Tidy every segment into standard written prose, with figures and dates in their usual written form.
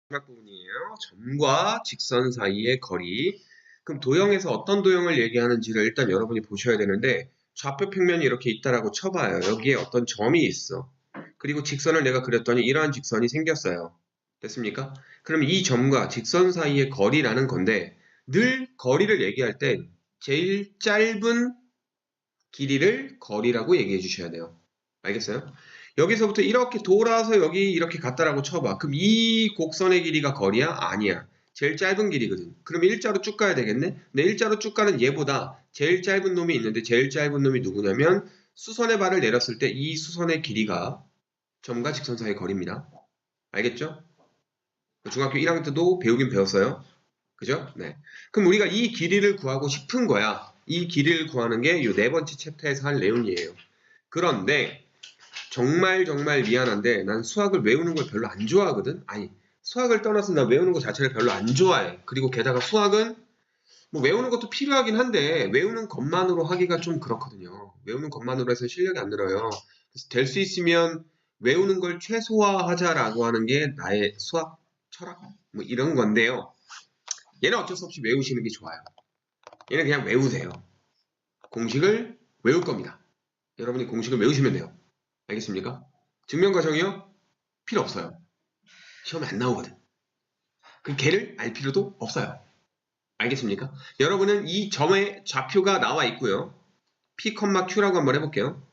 마지막 부분이에요. 점과 직선 사이의 거리. 그럼 도형에서 어떤 도형을 얘기하는지를 일단 여러분이 보셔야 되는데 좌표 평면이 이렇게 있다라고 쳐봐요. 여기에 어떤 점이 있어. 그리고 직선을 내가 그렸더니 이러한 직선이 생겼어요. 됐습니까? 그럼 이 점과 직선 사이의 거리라는 건데 늘 거리를 얘기할 때 제일 짧은 길이를 거리라고 얘기해 주셔야 돼요. 알겠어요? 여기서부터 이렇게 돌아서 여기 이렇게 갔다라고 쳐봐. 그럼 이 곡선의 길이가 거리야? 아니야. 제일 짧은 길이거든. 그럼 일자로 쭉 가야 되겠네? 근데 일자로 쭉 가는 얘보다 제일 짧은 놈이 있는데 제일 짧은 놈이 누구냐면 수선의 발을 내렸을 때 이 수선의 길이가 점과 직선 사이의 거리입니다. 알겠죠? 중학교 1학년 때도 배우긴 배웠어요. 그죠? 네. 그럼 우리가 이 길이를 구하고 싶은 거야. 이 길이를 구하는 게 이 네 번째 챕터에서 할 내용이에요. 그런데 정말 미안한데 난 수학을 외우는 걸 별로 안 좋아하거든. 아니 수학을 떠나서 난 외우는 것 자체를 별로 안 좋아해. 그리고 게다가 수학은 뭐 외우는 것도 필요하긴 한데 외우는 것만으로 하기가 좀 그렇거든요. 외우는 것만으로 해서 실력이 안 늘어요. 그래서 될 수 있으면 외우는 걸 최소화하자라고 하는 게 나의 수학 철학 뭐 이런 건데요. 얘는 어쩔 수 없이 외우시는 게 좋아요. 얘는 그냥 외우세요. 공식을 외울 겁니다. 여러분이 공식을 외우시면 돼요. 알겠습니까? 증명과정이요? 필요 없어요. 시험에 안 나오거든. 그 걔를 알 필요도 없어요. 알겠습니까? 여러분은 이 점의 좌표가 나와 있고요. P, Q라고 한번 해볼게요.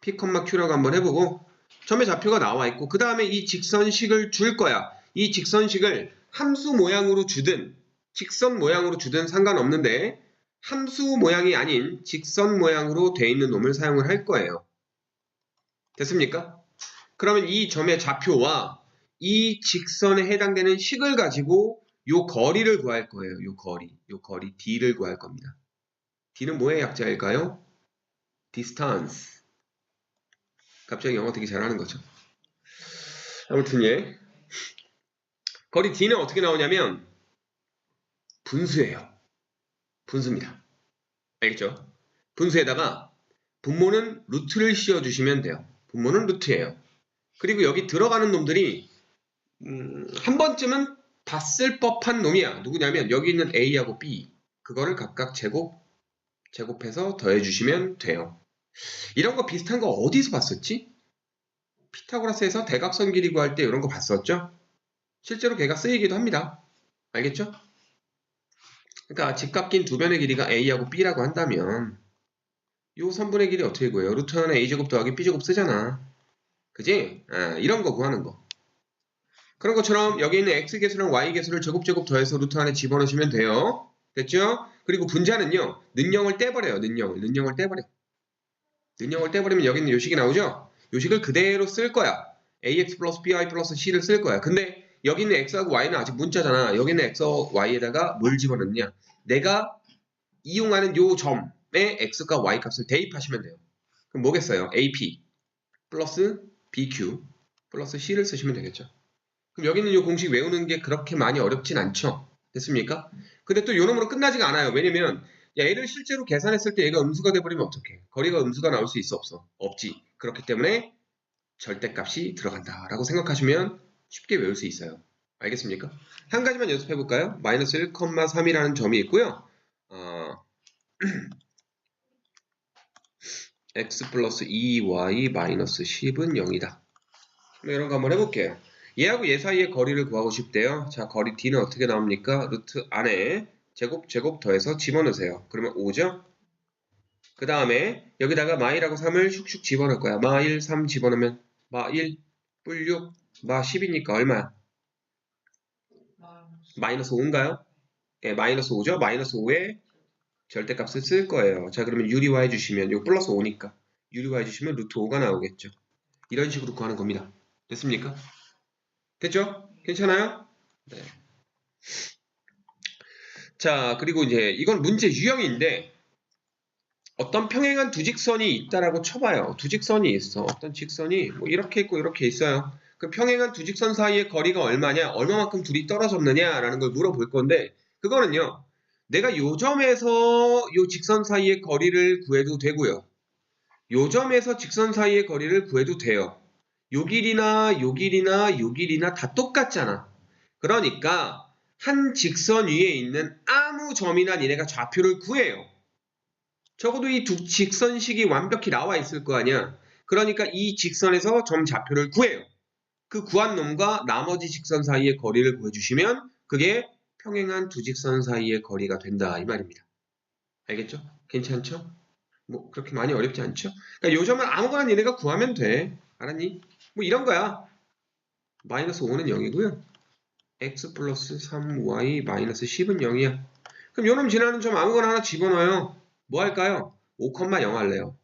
P, Q라고 한번 해보고 점의 좌표가 나와 있고 그 다음에 이 직선식을 줄 거야. 이 직선식을 함수 모양으로 주든 직선 모양으로 주든 상관없는데 함수 모양이 아닌 직선 모양으로 돼 있는 놈을 사용을 할 거예요. 됐습니까? 그러면 이 점의 좌표와 이 직선에 해당되는 식을 가지고 요 거리를 구할 거예요. 요 거리 D를 구할 겁니다. D는 뭐의 약자일까요? Distance. 갑자기 영어 되게 잘하는 거죠. 아무튼 예. 거리 D는 어떻게 나오냐면 분수예요. 분수입니다. 알겠죠? 분수에다가 분모는 루트를 씌워주시면 돼요. 분모는 루트예요. 그리고 여기 들어가는 놈들이 한 번쯤은 봤을 법한 놈이야. 누구냐면 여기 있는 A하고 B 그거를 각각 제곱해서 더해주시면 돼요. 이런 거 비슷한 거 어디서 봤었지? 피타고라스에서 대각선 길이 구할 때 이런 거 봤었죠? 실제로 걔가 쓰이기도 합니다. 알겠죠? 그러니까 직각긴 두 변의 길이가 A하고 B라고 한다면 요 선분의 길이 어떻게 구해요? 루트 하나 A제곱 더하기 B제곱 쓰잖아. 그지? 이런 거 구하는 거. 그런 것처럼 여기 있는 X개수랑 Y개수를 제곱 더해서 루트 안에 집어넣으시면 돼요. 됐죠? 그리고 분자는요. 는영을 떼버려요. 는영을 떼버려. 는영을 떼버리면 여기 있는 요식이 나오죠? 요식을 그대로 쓸 거야. AX 플러스 BY 플러스 C를 쓸 거야. 근데 여기 있는 X하고 Y는 아직 문자잖아. 여기 있는 X와 Y에다가 뭘 집어넣느냐. 내가 이용하는 요 점에 X과 Y 값을 대입하시면 돼요. 그럼 뭐겠어요? AP 플러스 BQ 플러스 C를 쓰시면 되겠죠. 그럼 여기 있는 이 공식 외우는 게 그렇게 많이 어렵진 않죠. 됐습니까? 근데 또 요놈으로 끝나지가 않아요. 왜냐면 얘를 실제로 계산했을 때 얘가 음수가 돼버리면 어떡해? 거리가 음수가 나올 수 있어 없어? 없지. 그렇기 때문에 절대값이 들어간다라고 생각하시면 쉽게 외울 수 있어요. 알겠습니까? 한 가지만 연습해볼까요? 마이너스 1,3이라는 점이 있고요. x 플러스 2y 마이너스 10은 0이다. 이런 거 한번 해볼게요. 얘하고 얘 사이의 거리를 구하고 싶대요. 자, 거리 D는 어떻게 나옵니까? 루트 안에 제곱 더해서 집어넣으세요. 그러면 5죠? 그 다음에 여기다가 마이라고 3을 슉슉 집어넣을 거야. 마 1, 3 집어넣으면 마 1, 뿔 6, 마 10이니까 얼마야? 마이너스 5인가요? 예, 마이너스 5죠? 마이너스 5에 절대값을 쓸 거예요. 자, 그러면 유리화 해주시면 이거 플러스 5니까 유리화 해주시면 루트 5가 나오겠죠. 이런 식으로 구하는 겁니다. 됐습니까? 됐죠? 괜찮아요? 네. 자, 그리고 이제 이건 문제 유형인데 어떤 평행한 두 직선이 있다라고 쳐봐요. 두 직선이 있어. 어떤 직선이 뭐 이렇게 있고 이렇게 있어요. 그 평행한 두 직선 사이의 거리가 얼마냐, 얼마만큼 둘이 떨어졌느냐라는 걸 물어볼 건데 그거는요. 내가 요 점에서 요 직선 사이의 거리를 구해도 되고요. 요 점에서 직선 사이의 거리를 구해도 돼요. 요 길이나 요 길이나 요 길이나 다 똑같잖아. 그러니까 한 직선 위에 있는 아무 점이나 니네가 좌표를 구해요. 적어도 이 두 직선식이 완벽히 나와 있을 거 아니야. 그러니까 이 직선에서 점 좌표를 구해요. 그 구한 놈과 나머지 직선 사이의 거리를 구해주시면 그게 평행한 두 직선 사이의 거리가 된다 이 말입니다. 알겠죠? 괜찮죠? 뭐 그렇게 많이 어렵지 않죠? 그러니까 요 점은 아무거나 니네가 구하면 돼. 알았니? 뭐 이런 거야. 마이너스 5는 0이고요. x 플러스 3y 마이너스 10은 0이야. 그럼 요놈 지나는 점 아무거나 하나 집어넣어요. 뭐 할까요? 5,0 할래요.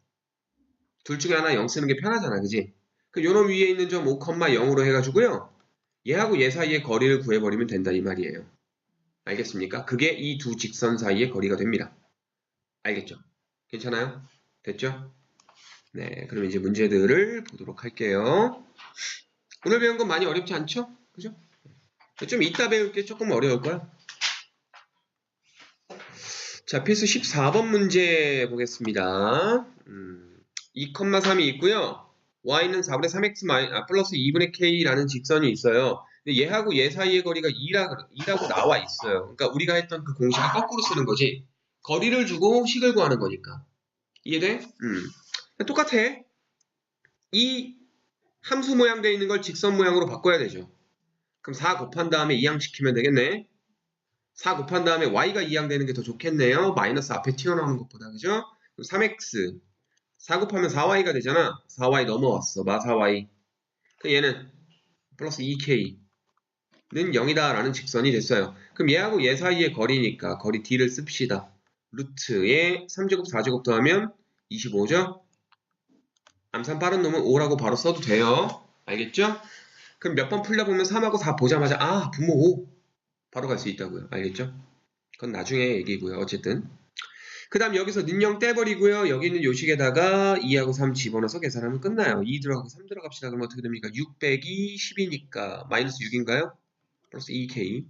둘 중에 하나 0 쓰는 게 편하잖아, 그지? 그 요놈 위에 있는 점 5,0으로 해가지고요. 얘하고 얘 사이의 거리를 구해버리면 된다 이 말이에요. 알겠습니까? 그게 이 두 직선 사이의 거리가 됩니다. 알겠죠? 괜찮아요? 됐죠? 네, 그럼 이제 문제들을 보도록 할게요. 오늘 배운 건 많이 어렵지 않죠? 그죠? 좀 이따 배울 게 조금 어려울 거야. 자, 필수 14번 문제 보겠습니다. 2,3이 있고요. y는 4분의 3x 플러스 2분의 k라는 직선이 있어요. 근데 얘하고 얘 사이의 거리가 2라고 나와 있어요. 그러니까 우리가 했던 그 공식을 거꾸로 쓰는 거지. 거리를 주고 식을 구하는 거니까. 이해돼? 똑같아. 이 함수 모양 되어 있는 걸 직선 모양으로 바꿔야 되죠. 그럼 4 곱한 다음에 이항시키면 되겠네. 4 곱한 다음에 y가 이항되는 게 더 좋겠네요. 마이너스 앞에 튀어나오는 것보다. 그죠? 그럼 3x 4 곱하면 4y가 되잖아. 4y 넘어왔어. 마 4y. 얘는 플러스 2k는 0이다 라는 직선이 됐어요. 그럼 얘하고 얘 사이의 거리니까 거리 d를 씁시다. 루트에 3제곱 4제곱 더하면 25죠? 암산 빠른 놈은 5라고 바로 써도 돼요. 알겠죠? 그럼 몇 번 풀려보면 3하고 4 보자마자 아 분모 5 바로 갈 수 있다고요. 알겠죠? 그건 나중에 얘기고요. 어쨌든 그 다음 여기서 는0 떼버리고요. 여기 있는 요식에다가 2하고 3 집어넣어서 계산하면 끝나요. 2 들어가고 3 들어갑시다. 그럼 어떻게 됩니까? 6 빼기 10이니까 마이너스 6인가요? 플러스 2k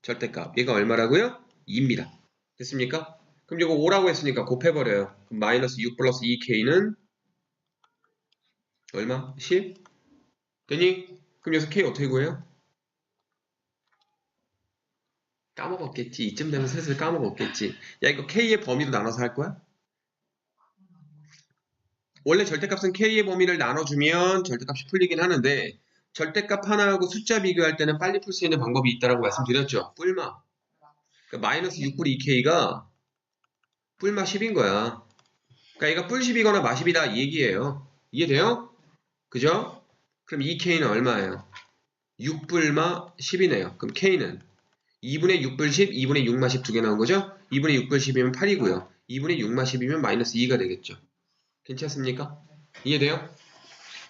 절대값 얘가 얼마라고요? 2입니다. 됐습니까? 그럼 이거 5라고 했으니까 곱해버려요. 그럼 마이너스 6 플러스 2k는 얼마? 10? 되니? 그럼 여기서 k 어떻게 구해요? 까먹었겠지. 이쯤 되면 슬슬 까먹었겠지. 야 이거 k의 범위로 나눠서 할 거야? 원래 절대값은 k의 범위를 나눠주면 절대값이 풀리긴 하는데 절대값 하나하고 숫자 비교할 때는 빨리 풀 수 있는 방법이 있다고 말씀드렸죠. 뿔마. 그러니까 마이너스 6뿔 2k가 뿔마 10인 거야. 그러니까 얘가 뿔 10이거나 마 10이다 이 얘기예요. 이해돼요? 그죠? 그럼 2k는 얼마예요? 6뿔마 10이네요. 그럼 k는 2분의 6불 10, 2분의 6마 10 두 개 나온 거죠? 2분의 6불 10이면 8이고요. 2분의 6마 10이면 마이너스 2가 되겠죠. 괜찮습니까? 이해돼요?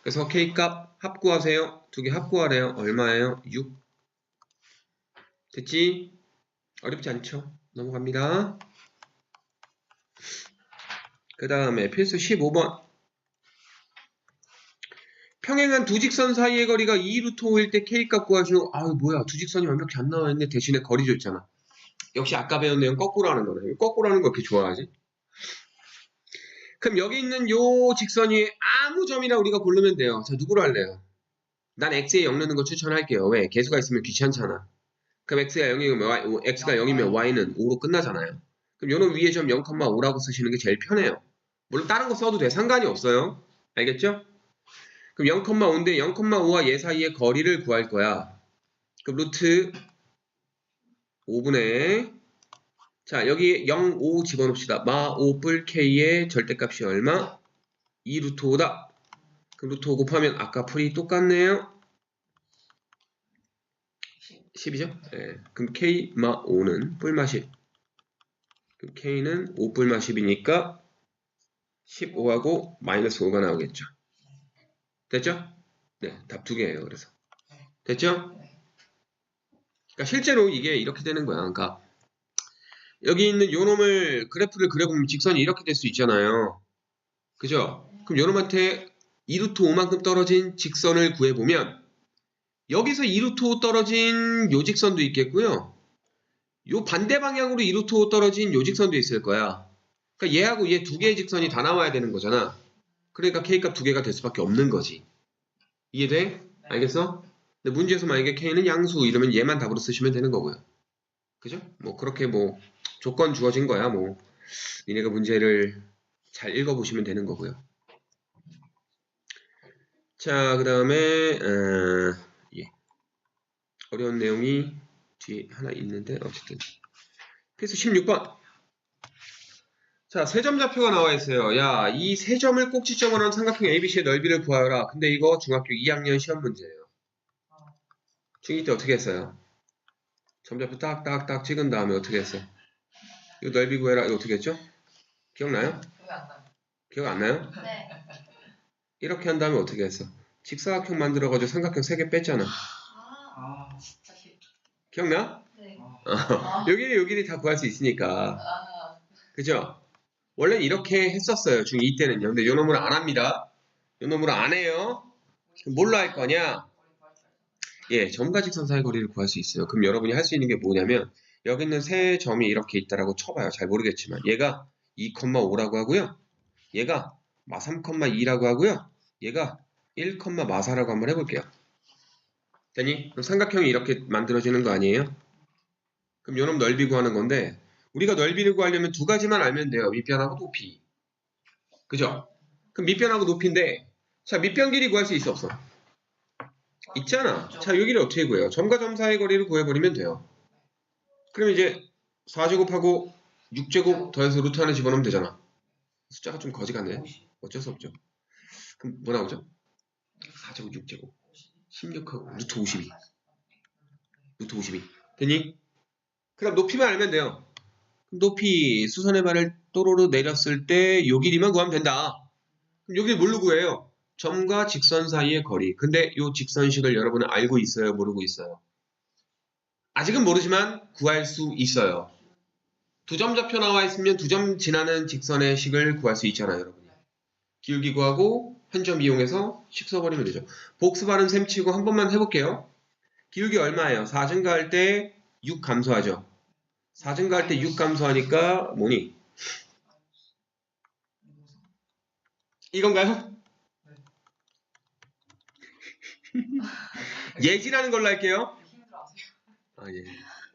그래서 K값 합구하세요. 두 개 합구하래요. 얼마예요? 6. 됐지? 어렵지 않죠? 넘어갑니다. 그 다음에 필수 15번. 평행한 두 직선 사이의 거리가 2루트 5일 때 K값 구하시오. 아유 뭐야 두 직선이 완벽히 안 나와 있네. 대신에 거리 줬잖아. 역시 아까 배운 내용 거꾸로 하는 거네. 거꾸로 하는 거 그렇게 좋아하지? 그럼 여기 있는 요 직선 위에 아무 점이나 우리가 고르면 돼요. 자 누구로 할래요? 난 x에 0 넣는 거 추천할게요. 왜? 개수가 있으면 귀찮잖아. 그럼 x가 0이면 y는 5로 끝나잖아요. 그럼 요놈 위에 점 0,5라고 쓰시는 게 제일 편해요. 물론 다른 거 써도 돼. 상관이 없어요. 알겠죠? 그럼 0,5인데 0,5와 얘 사이의 거리를 구할 거야. 그럼 루트 5분의 자 여기 0, 5 집어넣읍시다. 마 5뿔 k의 절대값이 얼마? 2 루트 5다. 그럼 루트 5 곱하면 아까 풀이 똑같네요. 10이죠? 네. 그럼 k 마 5는 뿔마 10. 그럼 k는 5뿔마 10이니까 15하고 마이너스 5가 나오겠죠. 됐죠? 네, 답 두 개예요. 그래서 됐죠? 그러니까 실제로 이게 이렇게 되는 거야. 그러니까 여기 있는 요놈을 그래프를 그려보면 직선이 이렇게 될 수 있잖아요. 그죠? 그럼 요놈한테 2루트 5만큼 떨어진 직선을 구해보면 여기서 2루트 5 떨어진 요 직선도 있겠고요. 요 반대 방향으로 2루트 5 떨어진 요 직선도 있을 거야. 그러니까 얘하고 얘 두 개의 직선이 다 나와야 되는 거잖아. 그러니까 K값 두 개가 될 수밖에 없는 거지. 이해돼? 알겠어? 근데 문제에서 만약에 K는 양수 이러면 얘만 답으로 쓰시면 되는 거고요. 그죠? 뭐 그렇게 뭐 조건 주어진 거야. 뭐 니네가 문제를 잘 읽어보시면 되는 거고요. 자, 그 다음에 예. 어려운 내용이 뒤에 하나 있는데 어쨌든 필수 16번. 자, 세점 좌표가 나와 있어요. 야, 이 세 점을 꼭지점으로 한 삼각형 ABC의 넓이를 구하여라. 근데 이거 중학교 2학년 시험 문제예요. 중2 때 어떻게 했어요? 점좌표 딱딱딱 찍은 다음에 어떻게 했어? 이거 넓이 구해라. 이거 어떻게 했죠? 기억나요? 기억 안 나요? 네. 이렇게 한 다음에 어떻게 했어? 직사각형 만들어가지고 삼각형 3개 뺐잖아. 진짜 싫. 기억나? 네. 여기를 다 구할 수 있으니까. 그죠? 원래 이렇게 했었어요. 중2 때는요. 근데 요 놈을 안 합니다. 요 놈을 안 해요. 그럼 뭘로 할 거냐? 예, 점과 직선 사이의 거리를 구할 수 있어요. 그럼 여러분이 할 수 있는 게 뭐냐면 여기 있는 세 점이 이렇게 있다라고 쳐봐요. 잘 모르겠지만 얘가 2,5라고 하고요. 얘가 마 3,2라고 하고요. 얘가 1,4라고 한번 해볼게요. 됐니? 그럼 삼각형이 이렇게 만들어지는 거 아니에요? 그럼 요놈 넓이 구하는 건데 우리가 넓이를 구하려면 두 가지만 알면 돼요. 밑변하고 높이. 그죠? 그럼 밑변하고 높이인데 자, 밑변 길이 구할 수 있어 없어? 있잖아. 자, 여기를 어떻게 구해요? 점과 점 사이의 거리를 구해버리면 돼요. 그럼 이제 4제곱하고 6제곱 더해서 루트 하나 집어넣으면 되잖아. 숫자가 좀 거지 같네. 어쩔 수 없죠. 그럼 뭐 나오죠? 4제곱, 6제곱. 16하고 루트 52. 루트 52. 됐니? 그럼 높이만 알면 돼요. 그럼 높이 수선의 발을 또로로 내렸을 때 요 길이만 구하면 된다. 그럼 여기 뭘로 구해요? 점과 직선 사이의 거리. 근데 요 직선식을 여러분은 알고 있어요? 모르고 있어요? 아직은 모르지만 구할 수 있어요. 두 점 좌표 나와 있으면 두 점 지나는 직선의 식을 구할 수 있잖아요, 여러분이. 기울기 구하고 한 점 이용해서 식 써버리면 되죠. 복습하는 셈 치고 한 번만 해볼게요. 기울기 얼마예요? 4 증가할 때 6 감소하죠. 4 증가할 때 6 감소하니까 뭐니? 이건가요? 예지라는 걸로 할게요. 아, 예.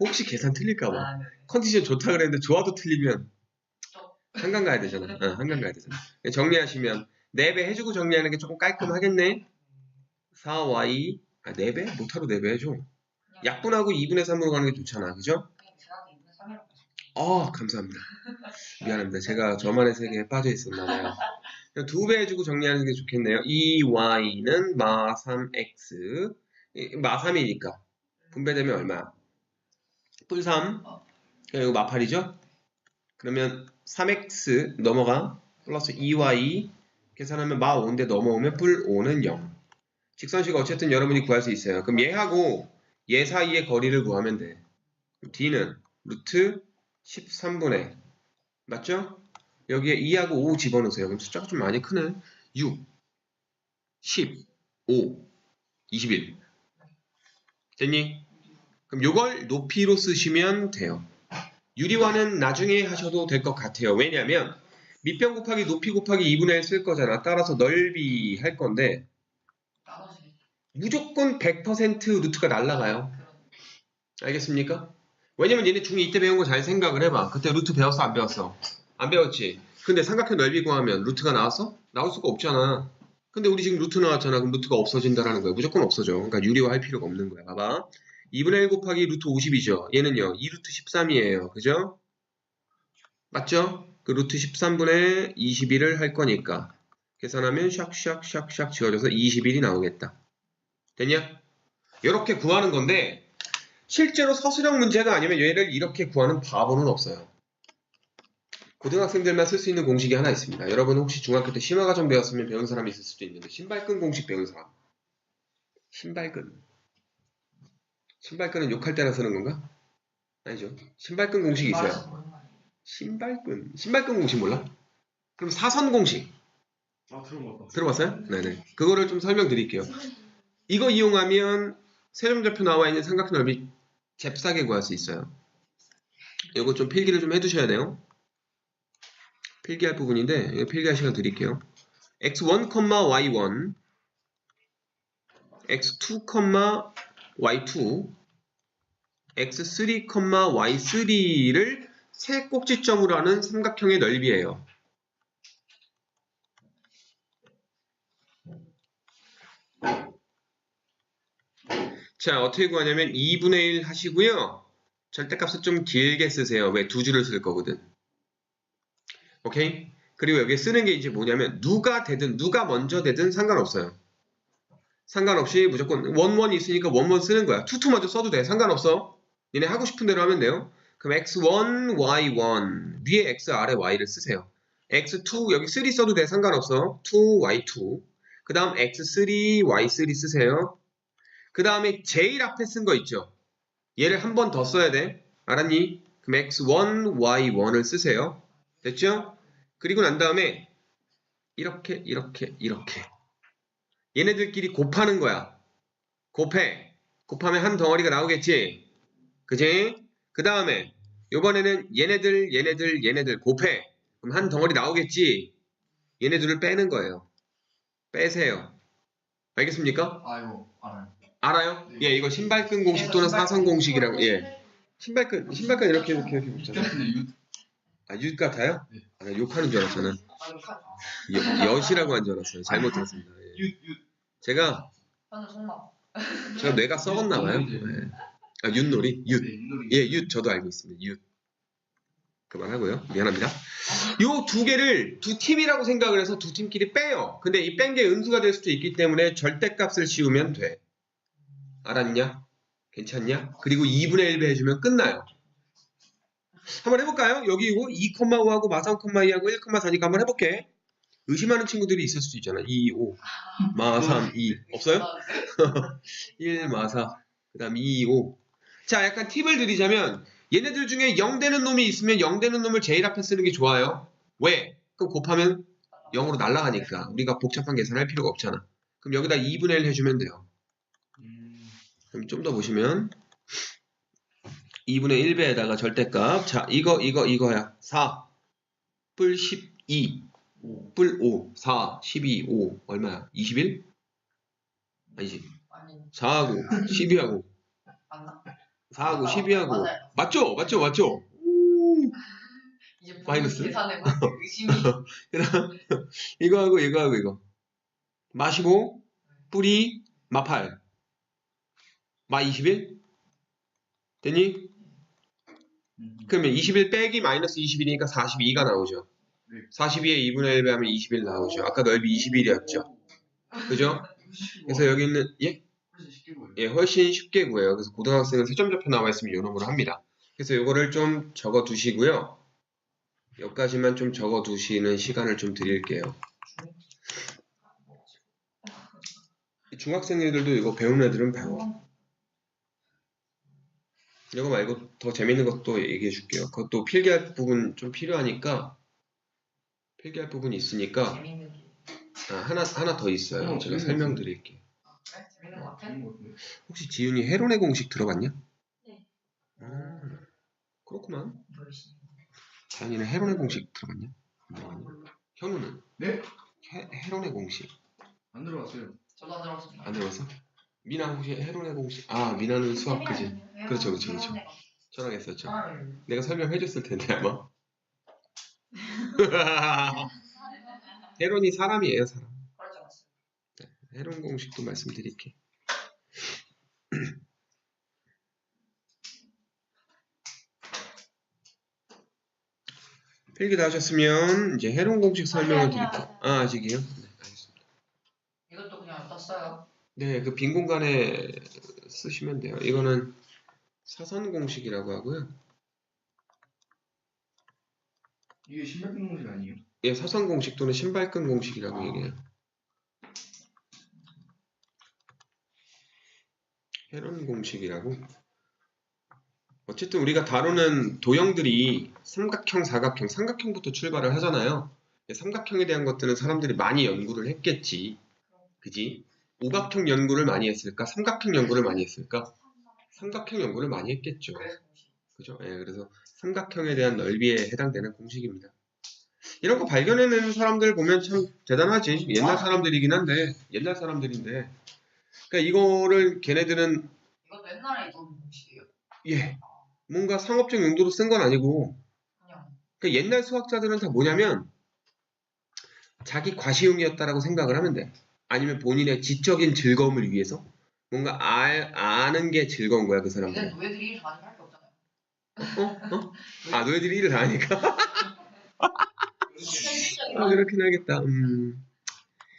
혹시 계산 틀릴까봐. 컨디션 좋다 그랬는데 좋아도 틀리면 한강 가야 되잖아. 한강 가야 되잖아. 정리하시면 4배 해주고 정리하는 게 조금 깔끔하겠네. 4y 4배? 못하러 4배 해줘. 약분하고 2분의 3으로 가는 게 좋잖아. 그죠? 감사합니다. 미안합니다. 제가 저만의 세계에 빠져 있었나 봐요. 2배 해주고 정리하는 게 좋겠네요. 2y는 마 3x 마 3이니까 분배되면 얼마야? 뿔 3. 이거 마8이죠? 그러면 3x 넘어가 플러스 2y 계산하면 마 5인데 넘어오면 뿔 5는 0. 직선식 어쨌든 여러분이 구할 수 있어요. 그럼 얘하고 얘 사이의 거리를 구하면 돼. d는 루트 13분의 맞죠? 여기에 2하고 5 집어넣으세요. 그럼 숫자가 좀 많이 크네. 6, 10, 5, 21. 됐니? 그럼 요걸 높이로 쓰시면 돼요. 유리화는 나중에 하셔도 될 것 같아요. 왜냐면 밑변 곱하기 높이 곱하기 2분의 1 쓸 거잖아. 따라서 넓이 할 건데 무조건 100% 루트가 날라가요. 알겠습니까? 왜냐면 얘네 중2 때 배운 거 잘 생각을 해봐. 그때 루트 배웠어? 안 배웠어? 안 배웠지? 근데 삼각형 넓이 구하면 루트가 나왔어? 나올 수가 없잖아. 근데 우리 지금 루트 나왔잖아. 그럼 루트가 없어진다라는 거야. 무조건 없어져. 그러니까 유리화 할 필요가 없는 거야. 봐봐. 2분의 1 곱하기 루트 50이죠. 얘는요. 2루트 13이에요. 그죠? 맞죠? 그 루트 13분의 21을 할 거니까 계산하면 샥샥샥샥 지워져서 21이 나오겠다. 됐냐? 이렇게 구하는 건데 실제로 서술형 문제가 아니면 얘를 이렇게 구하는 바보는 없어요. 고등학생들만 쓸 수 있는 공식이 하나 있습니다. 여러분 혹시 중학교 때 심화과정 배웠으면 배운 사람이 있을 수도 있는데 신발끈 공식 배운 사람. 신발끈은 욕할 때나 쓰는 건가? 아니죠. 신발끈 공식이 있어요. 신발끈 공식 몰라? 그럼 사선 공식 들어봤어요? 네네. 그거를 좀 설명드릴게요. 이거 이용하면 세점좌표 나와 있는 삼각형 넓이 잽싸게 구할 수 있어요. 이거 좀 필기를 좀 해두셔야 돼요. 필기할 부분인데 필기할 시간 드릴게요. x1, y1 x2, y2, x3, y3를 세 꼭지점으로 하는 삼각형의 넓이예요. 자, 어떻게 구하냐면 2분의 1 하시고요. 절대값을 좀 길게 쓰세요. 왜? 두 줄을 쓸 거거든. 오케이? 그리고 여기 쓰는 게 이제 뭐냐면 누가 되든 누가 먼저 되든 상관없어요. 상관없이 무조건 원원이 있으니까 원원 쓰는 거야. 투투 먼저 써도 돼. 상관없어. 얘네 하고 싶은 대로 하면 돼요. 그럼 x1, y1 위에 x 아래 y를 쓰세요. x2 여기 3 써도 돼. 상관없어. 2, y2 그 다음 x3, y3 쓰세요. 그 다음에 제일 앞에 쓴 거 있죠. 얘를 한 번 더 써야 돼. 알았니? 그럼 x1, y1을 쓰세요. 됐죠? 그리고 난 다음에 이렇게 얘네들끼리 곱하는 거야. 곱해. 곱하면 한 덩어리가 나오겠지? 그지? 그 다음에 요번에는 얘네들 곱해. 그럼 한 덩어리 나오겠지? 얘네들을 빼는 거예요. 빼세요. 알겠습니까? 아이고 알아요. 알아요? 네. 예, 이거 신발끈 공식 또는 사선 공식이라고. 예. 신발끈 이렇게 붙잖아요. 아, 윷 같아요? 네. 아, 나 욕하는 줄 알았잖아. 엿이라고 한 줄 알았어요. 잘못 들었습니다. 예. 윷. 제가 저는 속마. 뇌가 썩었나 봐요. 예. 아, 윷놀이? 윷. 네, 윷놀이. 예, 윷 저도 알고 있습니다. 윷. 그만하고요. 미안합니다. 요 두 개를 두 팀이라고 생각을 해서 두 팀끼리 빼요. 근데 이 뺀 게 음수가 될 수도 있기 때문에 절대값을 씌우면 돼. 알았냐? 괜찮냐? 그리고 2분의 1 해주면 끝나요. 한번 해볼까요? 여기 이거 2,5하고 마3,2하고 1,4니까 한번 해볼게. 의심하는 친구들이 있을 수도 있잖아. 2, 5, 마3, 2 없어요? 1, 마4 그 다음 2, 5. 자, 약간 팁을 드리자면 얘네들 중에 0 되는 놈이 있으면 0 되는 놈을 제일 앞에 쓰는 게 좋아요. 왜? 그럼 곱하면 0으로 날아가니까 우리가 복잡한 계산할 필요가 없잖아. 그럼 여기다 2분의 1 해주면 돼요. 그럼 좀 더 보시면 2분의 1배에다가 절대값. 자, 이거야. 4 뿔 12 뿔 5 4 12 5 얼마야? 21? 아니지. 아니 4하고 12하고 맞나? 4하고 12하고 맞아요. 맞죠? 이제 본인 마이너스? 계산에 막 의심이. 그다음 이거하고 이거 마 15 뿔이 마 8 마 21 됐니? 그러면 21 빼기 마이너스 21이니까 42가 나오죠. 네. 42에 2분의 1 하면 21 나오죠. 아까 넓이 21이었죠. 그죠? 그래서 여기 있는 예? 훨씬 쉽게 보여요. 예, 훨씬 쉽게 구해요. 그래서 고등학생은 세점 접혀 나와 있으면 이 놈으로 합니다. 그래서 요거를 좀 적어 두시고요. 여기까지만 좀 적어 두시는 시간을 좀 드릴게요. 중학생들도 이거 배우는 애들은 배워. 이거 말고 더 재밌는 것도 얘기해 줄게요. 그것도 필기할 부분 좀 필요하니까 필기할 부분이 있으니까 재밌는 게. 하나 더 있어요. 제가 설명드릴게요. 그래? 재밌는 것 같아? 재밌는 것 같은데? 혹시 지윤이 헤론의 공식 들어봤냐? 네. 그렇구만. 모르시. 자연이는 헤론의 공식 들어봤냐? 현우는? 네? 헤론의 공식 안 들어봤어요. 저도 안 들어봤습니다. 안 들어봤어? 미나 혹시 헤론의 공식? 아, 미나는 수학 그지? 그렇죠. 저랑 했었죠. 내가 설명해 줬을 텐데 아마. 헤론이 사람이에요, 사람. 그러지 않았어요. 헤론 공식도 말씀드릴게. 필기 다 하셨으면 이제 헤론 공식 설명을 드릴게요. 아, 아직이요? 네, 알겠습니다. 이것도 그냥 떴어요. 네, 그 빈 공간에 쓰시면 돼요. 이거는 사선 공식이라고 하고요. 이게 신발끈 공식 아니에요? 예, 사선 공식 또는 신발끈 공식이라고 얘기해요. 헤론 공식이라고. 어쨌든 우리가 다루는 도형들이 삼각형, 사각형, 삼각형부터 출발을 하잖아요. 삼각형에 대한 것들은 사람들이 많이 연구를 했겠지. 그지? 오각형 연구를 많이 했을까? 삼각형 연구를 많이 했을까? 삼각형 연구를 많이 했겠죠. 그래서 공식. 그죠? 예, 그래서 삼각형에 대한 넓이에 해당되는 공식입니다. 이런 거 발견해내는 사람들 보면 참 대단하지. 옛날 사람들이긴 한데, 옛날 사람들인데, 그러니까 이거를 걔네들은 이것도 옛날에 있던 공식이에요. 예 뭔가 상업적 용도로 쓴 건 아니고 그냥 그러니까 옛날 수학자들은 다 뭐냐면 자기 과시용이었다라고 생각을 하면 돼. 아니면 본인의 지적인 즐거움을 위해서 뭔가 아는 게 즐거운 거야 그 근데 사람들은. 노예들이 일 많이 할 게 없잖아요. 어? 아 너희들이 일을 다 하니까. 현실적인 아 그렇긴 하겠다.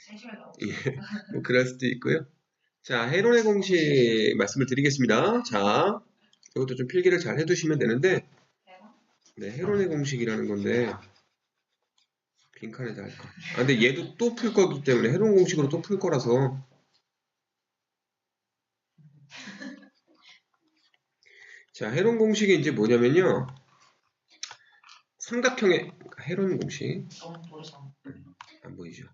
생심해서. 예, 뭐 그럴 수도 있고요. 자, 헤론의 공식 말씀을 드리겠습니다. 자, 이것도 좀 필기를 잘 해두시면 되는데, 네, 헤론의 공식이라는 건데, 빈칸에다 할까? 아, 근데 얘도 또 풀 거기 때문에 헤론 공식으로 또 풀 거라서. 자, 헤론 공식이 이제 뭐냐면요. 삼각형의 헤론 공식 너무 모르죠. 안 보이죠?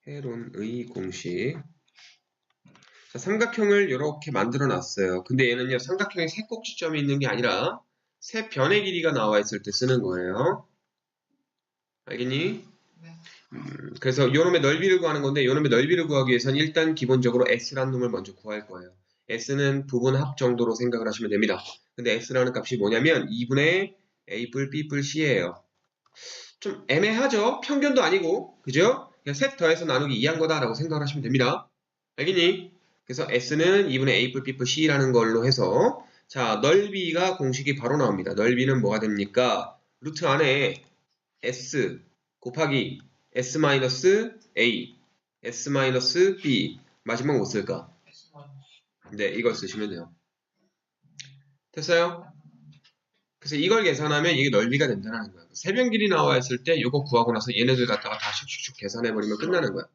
헤론의 공식. 자, 삼각형을 이렇게 만들어 놨어요. 근데 얘는요, 삼각형에 세 꼭지점이 있는 게 아니라 세 변의 길이가 나와 있을 때 쓰는 거예요. 알겠니? 네. 그래서 요놈의 넓이를 구하는 건데 요놈의 넓이를 구하기 위해서는 일단 기본적으로 S라는 놈을 먼저 구할 거예요. S는 부분 합 정도로 생각을 하시면 됩니다. 근데 S라는 값이 뭐냐면 2분의 A뿔 B뿔 C예요. 좀 애매하죠? 평균도 아니고 그죠? 그냥 셋 더해서 나누기 2한 거다라고 생각을 하시면 됩니다. 알겠니? 그래서 S는 2분의 A뿔 B뿔 C라는 걸로 해서 자 넓이가 공식이 바로 나옵니다. 넓이는 뭐가 됩니까? 루트 안에 S 곱하기 S-A, S-B 마지막 뭐 쓸까? 네, 이걸 쓰시면 돼요. 됐어요? 그래서 이걸 계산하면 이게 넓이가 된다는 거야. 세변 길이 나와 있을 때 이거 구하고 나서 얘네들 갖다가 다 슉슉슉 계산해버리면 끝나는 거야.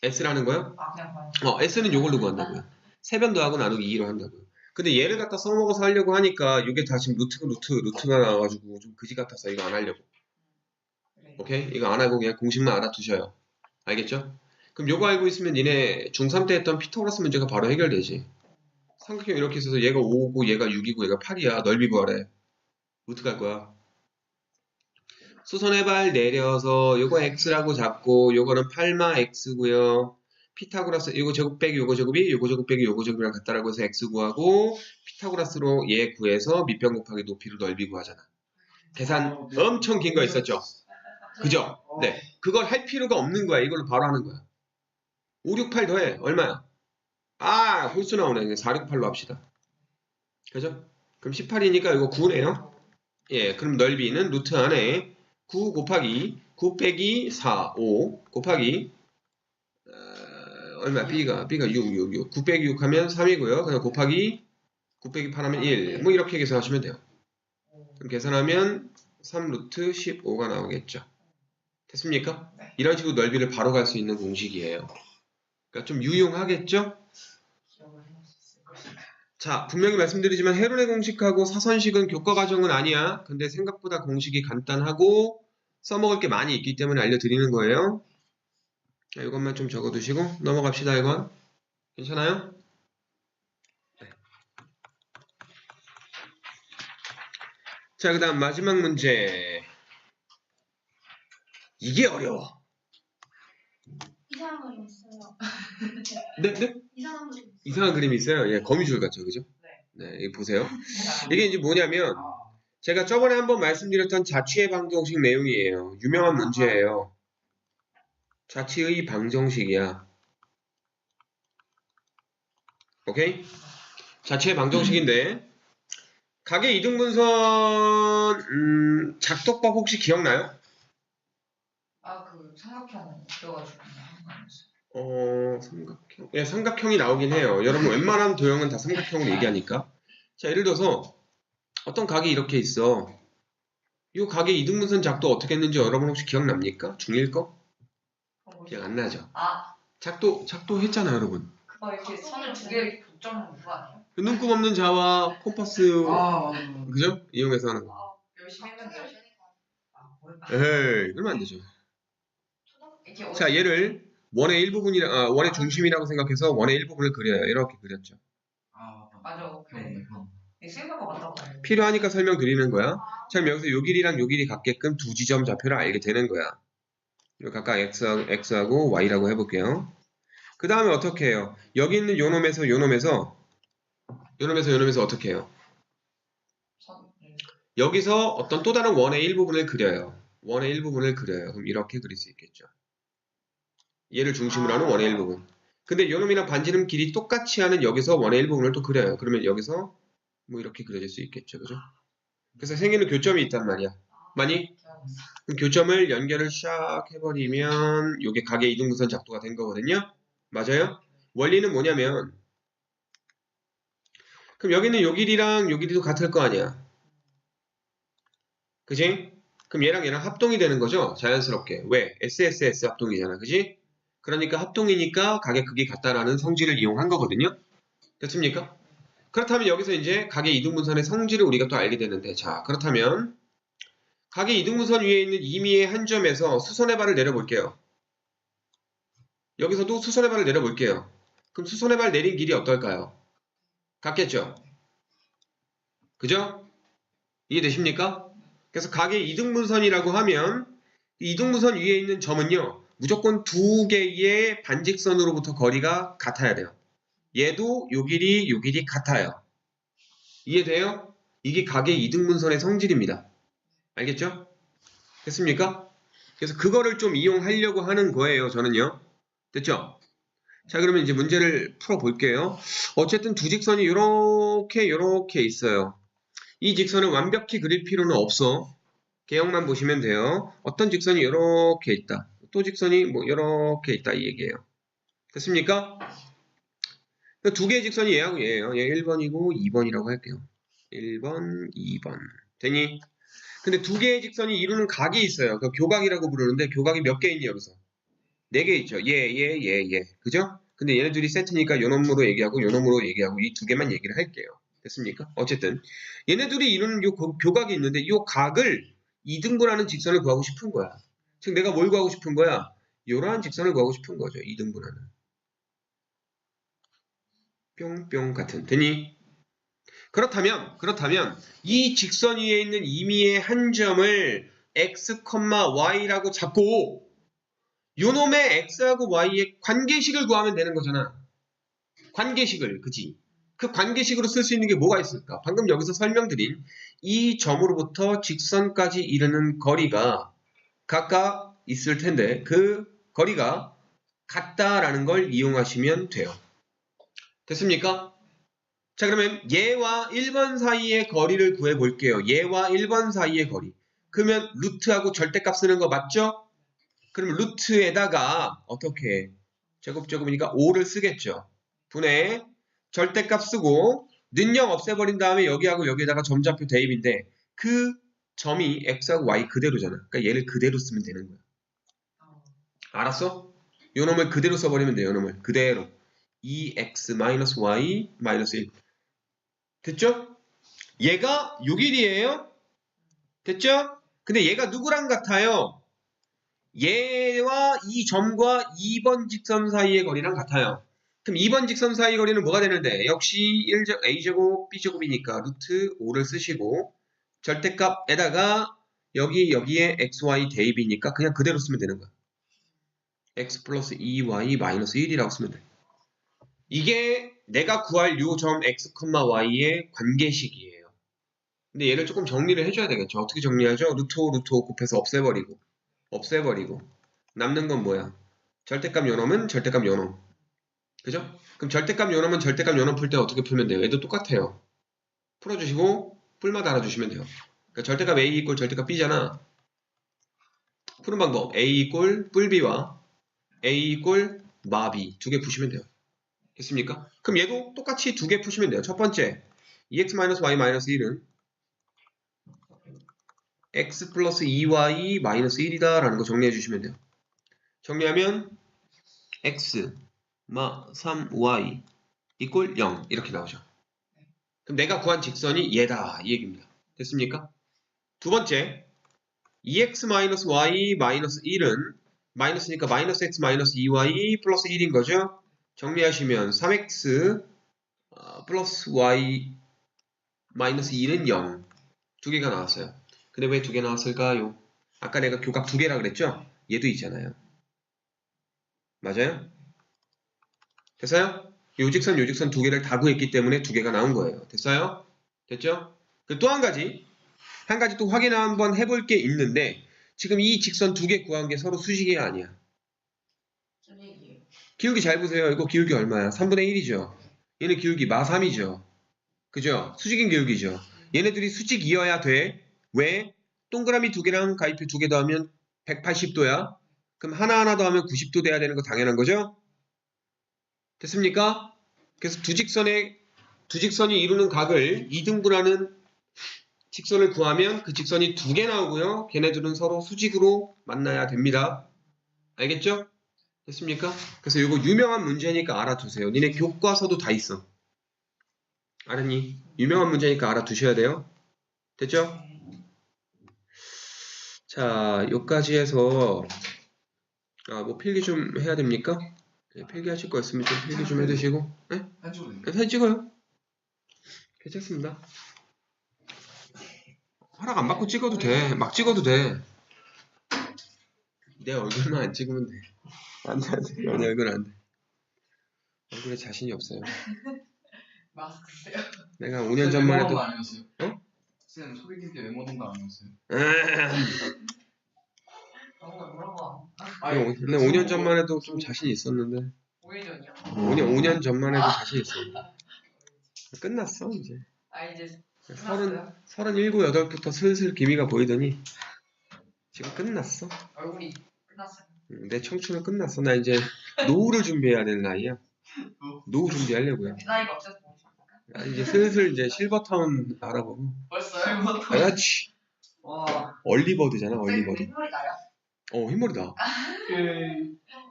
S라는 거요? 아 그냥 봐요. S는 이걸로 구한다고요. 세변 더하고 나누기 2로 한다고요. 근데 얘를 갖다 써먹어서 하려고 하니까 이게 다 지금 루트가 나와가지고 좀 그지 같아서 이거 안 하려고. 그래. 오케이? 이거 안 하고 그냥 공식만 알아두셔요. 알겠죠? 그럼 요거 알고 있으면 니네 중3 때 했던 피타고라스 문제가 바로 해결되지. 삼각형 이렇게 있어서 얘가 5고 얘가 6이고 얘가 8이야. 넓이 구하래. 루트 갈 거야. 수선의 발 내려서 요거 x라고 잡고 요거는 8마 x고요. 피타고라스 요거 제곱 빼기 요거 제곱이 요거 제곱 빼기 요거 제곱이랑 같다라고 해서 x 구하고 피타고라스로 얘 구해서 밑변 곱하기 높이로 넓이 구하잖아. 계산 엄청 긴 거 있었죠? 그죠? 네. 그걸 할 필요가 없는 거야. 이걸로 바로 하는 거야. 5, 6, 8 더해. 얼마야? 아, 홀수 나오네. 4, 6, 8로 합시다. 그죠? 그럼 18이니까 이거 9네요. 예, 그럼 넓이는 루트 안에 9 곱하기 9 빼기 4, 5 곱하기 얼마? B가 6. 9 빼기 6 하면 3이고요. 그냥 곱하기 9 빼기 8 하면 1. 뭐 이렇게 계산하시면 돼요. 그럼 계산하면 3 루트 15가 나오겠죠. 됐습니까? 네. 이런 식으로 넓이를 바로 갈 수 있는 공식이에요. 그러니까 좀 유용하겠죠? 기억을 해놓을 수 있을 것인가. 자, 분명히 말씀드리지만 헤론의 공식하고 사선식은 교과 과정은 아니야. 근데 생각보다 공식이 간단하고 써먹을 게 많이 있기 때문에 알려드리는 거예요. 자, 이것만 좀 적어두시고 넘어갑시다. 이건 괜찮아요? 네. 자, 그 다음 마지막 문제. 이게 어려워. 이상한 그림 있어요. 네? 네? 이상한 그림. 이상한 그림이 있어요. 예, 거미줄 같죠, 그죠? 네, 이거 보세요. 이게 이제 뭐냐면 제가 저번에 한번 말씀드렸던 자취의 방정식 내용이에요. 유명한 문제예요. 자취의 방정식이야. 오케이? 자취의 방정식인데 가계 이등분선 작도법 혹시 기억나요? 아그 삼각형 그려가지고 그냥 하는 거 아니었어요? 삼각형. 예, 삼각형이 나오긴 해요. 여러분 웬만한 도형은 다 삼각형으로 얘기하니까. 자, 예를 들어서 어떤 각이 이렇게 있어. 이 각의 이등분선 작도 어떻게 했는지 여러분 혹시 기억납니까? 중1 거? 기억 안 나죠? 아 작도 했잖아요, 여러분. 그거 이렇게 선을 두 개 이렇게 붙잡는 그거 아니에요? 눈금 없는 자와 콤파스, 아, 그죠? 이용해서 하는 거. 아 열심히 했는데 아 모르겠다. 에이, 그러면 안 되죠. 이렇게 자, 얘를 원의 일부분이라, 원의 중심이라고 생각해서 원의 일부분을 그려요. 이렇게 그렸죠. 맞아. 그래. 생각과 맞다고 봐요. 필요하니까 설명드리는 거야. 자, 그럼 여기서 요 길이랑 요 길이 같게끔 두 지점 좌표를 알게 되는 거야. 각각 x하고 y라고 해볼게요. 그 다음에 어떻게 해요? 여기 있는 요놈에서 어떻게 해요? 여기서 어떤 또 다른 원의 일부분을 그려요. 원의 일부분을 그려요. 그럼 이렇게 그릴 수 있겠죠. 얘를 중심으로 하는 원의 일부분. 근데 요놈이랑 반지름 길이 똑같이 하는 여기서 원의 일부분을 또 그려요. 그러면 여기서 뭐 이렇게 그려질 수 있겠죠. 그죠? 그래서 생기는 교점이 있단 말이야. 많이? 그럼 교점을 연결을 샥 해버리면 이게 각의 이등분선 작도가 된 거거든요. 맞아요? 원리는 뭐냐면 그럼 여기는 요 길이랑 요 길이도 같을 거 아니야. 그지? 그럼 얘랑 합동이 되는 거죠. 자연스럽게. 왜? SSS 합동이잖아. 그지? 그러니까 합동이니까 각의 크기 같다라는 성질을 이용한 거거든요. 됐습니까? 그렇다면 여기서 이제 각의 이등분선의 성질을 우리가 또 알게 되는데, 자, 그렇다면 각의 이등분선 위에 있는 임의의 한 점에서 수선의 발을 내려볼게요. 여기서도 수선의 발을 내려볼게요. 그럼 수선의 발 내린 길이 어떨까요? 같겠죠? 그죠? 이해되십니까? 그래서 각의 이등분선이라고 하면 이등분선 위에 있는 점은요, 무조건 두 개의 반직선으로부터 거리가 같아야 돼요. 얘도 요 길이 같아요. 이해돼요? 이게 각의 이등분선의 성질입니다. 알겠죠? 됐습니까? 그래서 그거를 좀 이용하려고 하는 거예요, 저는요. 됐죠? 자, 그러면 이제 문제를 풀어볼게요. 어쨌든 두 직선이 요렇게 있어요. 이 직선을 완벽히 그릴 필요는 없어. 개형만 보시면 돼요. 어떤 직선이 요렇게 있다. 또 직선이 뭐 요렇게 있다 이 얘기예요. 됐습니까? 두 개의 직선이 얘하고 얘예요. 얘 1번이고 2번이라고 할게요. 1번, 2번. 되니? 근데 두 개의 직선이 이루는 각이 있어요. 그 교각이라고 부르는데 교각이 몇 개 있니 여기서? 4개 있죠. 얘. 그죠? 근데 얘네 둘이 세트니까 요 놈으로 얘기하고 요 놈으로 얘기하고 이 두 개만 얘기를 할게요. 됐습니까? 어쨌든 얘네 둘이 이루는 요 교각이 있는데 요 각을 이등분하는 직선을 구하고 싶은 거야. 즉 내가 뭘 구하고 싶은 거야? 요러한 직선을 구하고 싶은 거죠. 이등분하는. 뿅뿅 같은. 되니? 그렇다면 이 직선 위에 있는 임의의 한 점을 x, y라고 잡고 요놈의 x하고 y의 관계식을 구하면 되는 거잖아. 관계식을, 그지? 그 관계식으로 쓸 수 있는 게 뭐가 있을까? 방금 여기서 설명드린 이 점으로부터 직선까지 이르는 거리가 각각 있을 텐데 그 거리가 같다라는 걸 이용하시면 돼요. 됐습니까? 자, 그러면 얘와 1번 사이의 거리를 구해볼게요. 얘와 1번 사이의 거리. 그러면 루트하고 절대값 쓰는 거 맞죠? 그럼 루트에다가 어떻게 해? 제곱이니까 5를 쓰겠죠. 분의 절대값 쓰고 는영 없애버린 다음에 여기하고 여기에다가 점좌표 대입인데 그 점이 x하고 y 그대로잖아. 그러니까 얘를 그대로 쓰면 되는 거야. 알았어? 요 놈을 그대로 써버리면 돼요. 요 놈을 그대로 2x-y-1 됐죠? 얘가 요 길이에요. 됐죠? 근데 얘가 누구랑 같아요? 얘와 이 점과 2번 직선 사이의 거리랑 같아요. 그럼 2번 직선 사이 거리는 뭐가 되는데? 역시 a제곱 b제곱이니까 루트 5를 쓰시고 절대값에다가 여기에 xy 대입이니까 그냥 그대로 쓰면 되는 거야. x 플러스 2y 마이너스 1이라고 쓰면 돼. 이게 내가 구할 요 점 x, y의 관계식이에요. 근데 얘를 조금 정리를 해줘야 되겠죠. 어떻게 정리하죠? 루트 5 곱해서 없애버리고 남는 건 뭐야? 절대값 요놈은 절대값 요놈. 그죠? 그럼 절대값 요놈은 절대값 요놈 풀 때 어떻게 풀면 돼요? 얘도 똑같아요. 풀어주시고 뿔만 달아주시면 돼요. 그러니까 절대값 A 이꼴 절대값 B잖아. 푸는 방법 A 이꼴 뿔B와 A 이꼴 마B 두 개 푸시면 돼요. 됐습니까? 그럼 얘도 똑같이 두 개 푸시면 돼요. 첫 번째 2x-y-1은 x 플러스 2y 마이너스 1이다 라는 거 정리해 주시면 돼요. 정리하면 x 3y 이꼴 0 이렇게 나오죠. 그럼 내가 구한 직선이 얘다 이 얘기입니다. 됐습니까? 두 번째 2x-y-1은 마이너스니까 마이너스 x 마이너스 2y 플러스 1인 거죠. 정리하시면 3x 플러스 y 마이너스 1은 0 두 개가 나왔어요. 근데 왜 두 개 나왔을까요? 아까 내가 교각 두 개라 그랬죠? 얘도 있잖아요. 맞아요? 됐어요? 요직선 두 개를 다 구했기 때문에 두 개가 나온 거예요. 됐어요? 됐죠? 또 한 가지 또 확인 한번 해볼 게 있는데 지금 이 직선 두 개 구한 게 서로 수직이야 아니야? 수직이요. 기울기 잘 보세요. 이거 기울기 얼마야? 3분의 1이죠. 얘는 기울기 마3이죠. 그죠? 수직인 기울기죠. 얘네들이 수직이어야 돼. 왜? 동그라미 두 개랑 가위표 두 개 더하면 180도야. 그럼 하나하나 더하면 90도 돼야 되는 거 당연한 거죠? 됐습니까? 그래서 두 직선이 이루는 각을 2등분하는 직선을 구하면 그 직선이 두 개 나오고요. 걔네들은 서로 수직으로 만나야 됩니다. 알겠죠? 됐습니까? 그래서 이거 유명한 문제니까 알아두세요. 니네 교과서도 다 있어. 알았니? 유명한 문제니까 알아두셔야 돼요. 됐죠? 자, 여기까지 해서 뭐 필기 좀 해야 됩니까? 네, 필기 하실 거 있으면 좀 필기 좀 해두시고. 네? 한쪽으로 네, 사진 찍어요. 괜찮습니다. 허락 안 받고 찍어도 돼. 막 찍어도 돼. 내 얼굴만 안 찍으면 돼. 안 돼. 연애 얼굴은 안 돼. 얼굴에 자신이 없어요. 마스크 쓰요. 내가 5년 전만 해도 아니었어요? 어? 쌤 소개팅 때 외모 동감 아니었어요? 그런 걸 물어봐. 근데 5년 전만 해도 좀 자신 있었는데 5일 전이요? 5년 전만 해도 자신 있었는데 끝났어 이제. 이제 37, 8부터 슬슬 기미가 보이더니 지금 끝났어. 얼굴이 끝났어요. 내 청춘은 끝났어. 나 이제 노후를 준비해야 되는 나이야. 노후 준비하려고요. 나이가 없어서 모르십니까? 이제 슬슬 이제 실버타운 알아보고. 벌써요? 그렇지. 와. 얼리버드잖아, 얼리버드. 흰머리 나요? 흰머리다.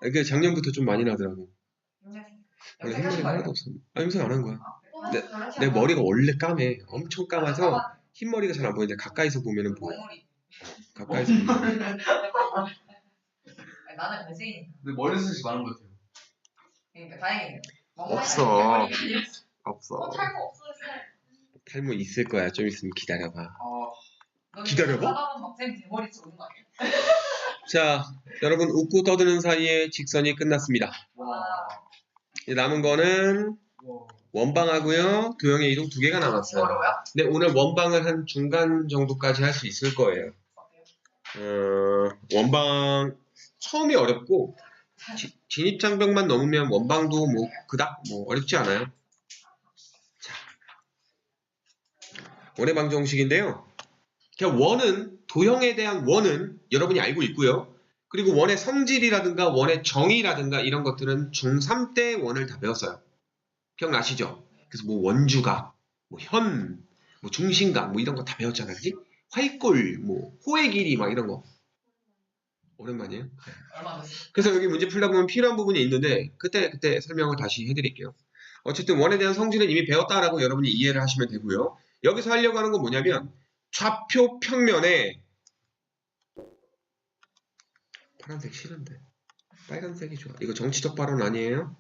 이게 작년부터 좀 많이 나더라고. 원래 흰머리가 하나도 없어. 염색 안 한 거야. 내 머리가 원래 까매. 엄청 까매서 흰머리가 잘 안 보이는데 가까이서 보면은 보여. 가까이서 보면. 나는 배색이니까. 근데 머리숱이 많은 것 같아요. 그러니까 다행이네요. 없어. 없어. 탈모 없어요. 탈모 있을 거야. 좀 있으면 기다려봐. 너 기다려봐? 하다 보면 막쌤 대머리 오는 거 아니야? 자, 여러분 웃고 떠드는 사이에 직선이 끝났습니다. 와. 이제 남은 거는 와. 원방하고요. 도형의 이동 두 개가 남았어요. 어려워요? 근데 오늘 원방을 한 중간 정도까지 할 수 있을 거예요. 원방 처음이 어렵고 진입장벽만 넘으면 원방도 뭐 그닥 뭐 어렵지 않아요. 자, 원의 방정식인데요. 그냥 원은 도형에 대한 원은 여러분이 알고 있고요. 그리고 원의 성질이라든가 원의 정의라든가 이런 것들은 중3 때 원을 다 배웠어요. 기억나시죠? 그래서 뭐 원주각, 뭐 현, 뭐 중심각 뭐 이런 거 다 배웠잖아, 그지? 활골, 뭐 호의 길이 막 이런 거. 오랜만이에요. 얼마 됐어요? 그래서 여기 문제 풀다 보면 필요한 부분이 있는데 그때 설명을 다시 해드릴게요. 어쨌든 원에 대한 성질은 이미 배웠다라고 여러분이 이해를 하시면 되고요. 여기서 하려고 하는 건 뭐냐면 좌표 평면에 파란색 싫은데 빨간색이 좋아. 이거 정치적 발언 아니에요?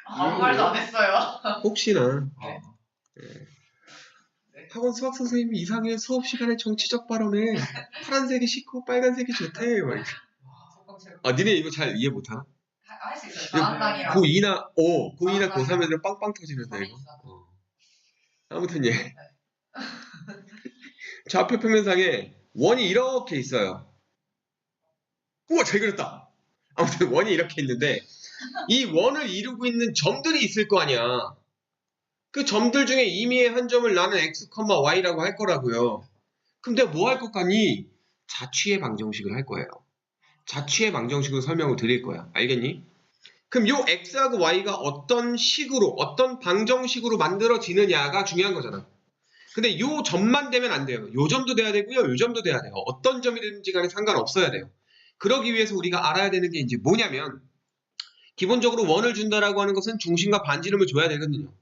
아무 말도 안 했어요. 혹시나 아. 학원 수학 선생님이 이상해 수업 시간에 정치적 발언에 파란색이 싫고 빨간색이 좋대. 막 이렇게. 니네 이거 잘 이해 못하나? 할 수 있어요. 다한당이랑 고2나 고3 애들은 빵빵 터지는데 이거. 아무튼 예. 좌표 평면상에 원이 이렇게 있어요. 우와 잘 그렸다. 아무튼 원이 이렇게 있는데 이 원을 이루고 있는 점들이 있을 거 아니야. 그 점들 중에 임의의 한 점을 나는 x, y라고 할 거라고요. 그럼 내가 뭐 할 것 같니? 자취의 방정식을 할 거예요. 자취의 방정식으로 설명을 드릴 거야. 알겠니? 그럼 요 x하고 y가 어떤 식으로, 어떤 방정식으로 만들어지느냐가 중요한 거잖아. 근데 요 점만 되면 안 돼요. 요 점도 돼야 되고요. 요 점도 돼야 돼요. 어떤 점이든지 간에 상관없어야 돼요. 그러기 위해서 우리가 알아야 되는 게 이제 뭐냐면 기본적으로 원을 준다라고 하는 것은 중심과 반지름을 줘야 되거든요.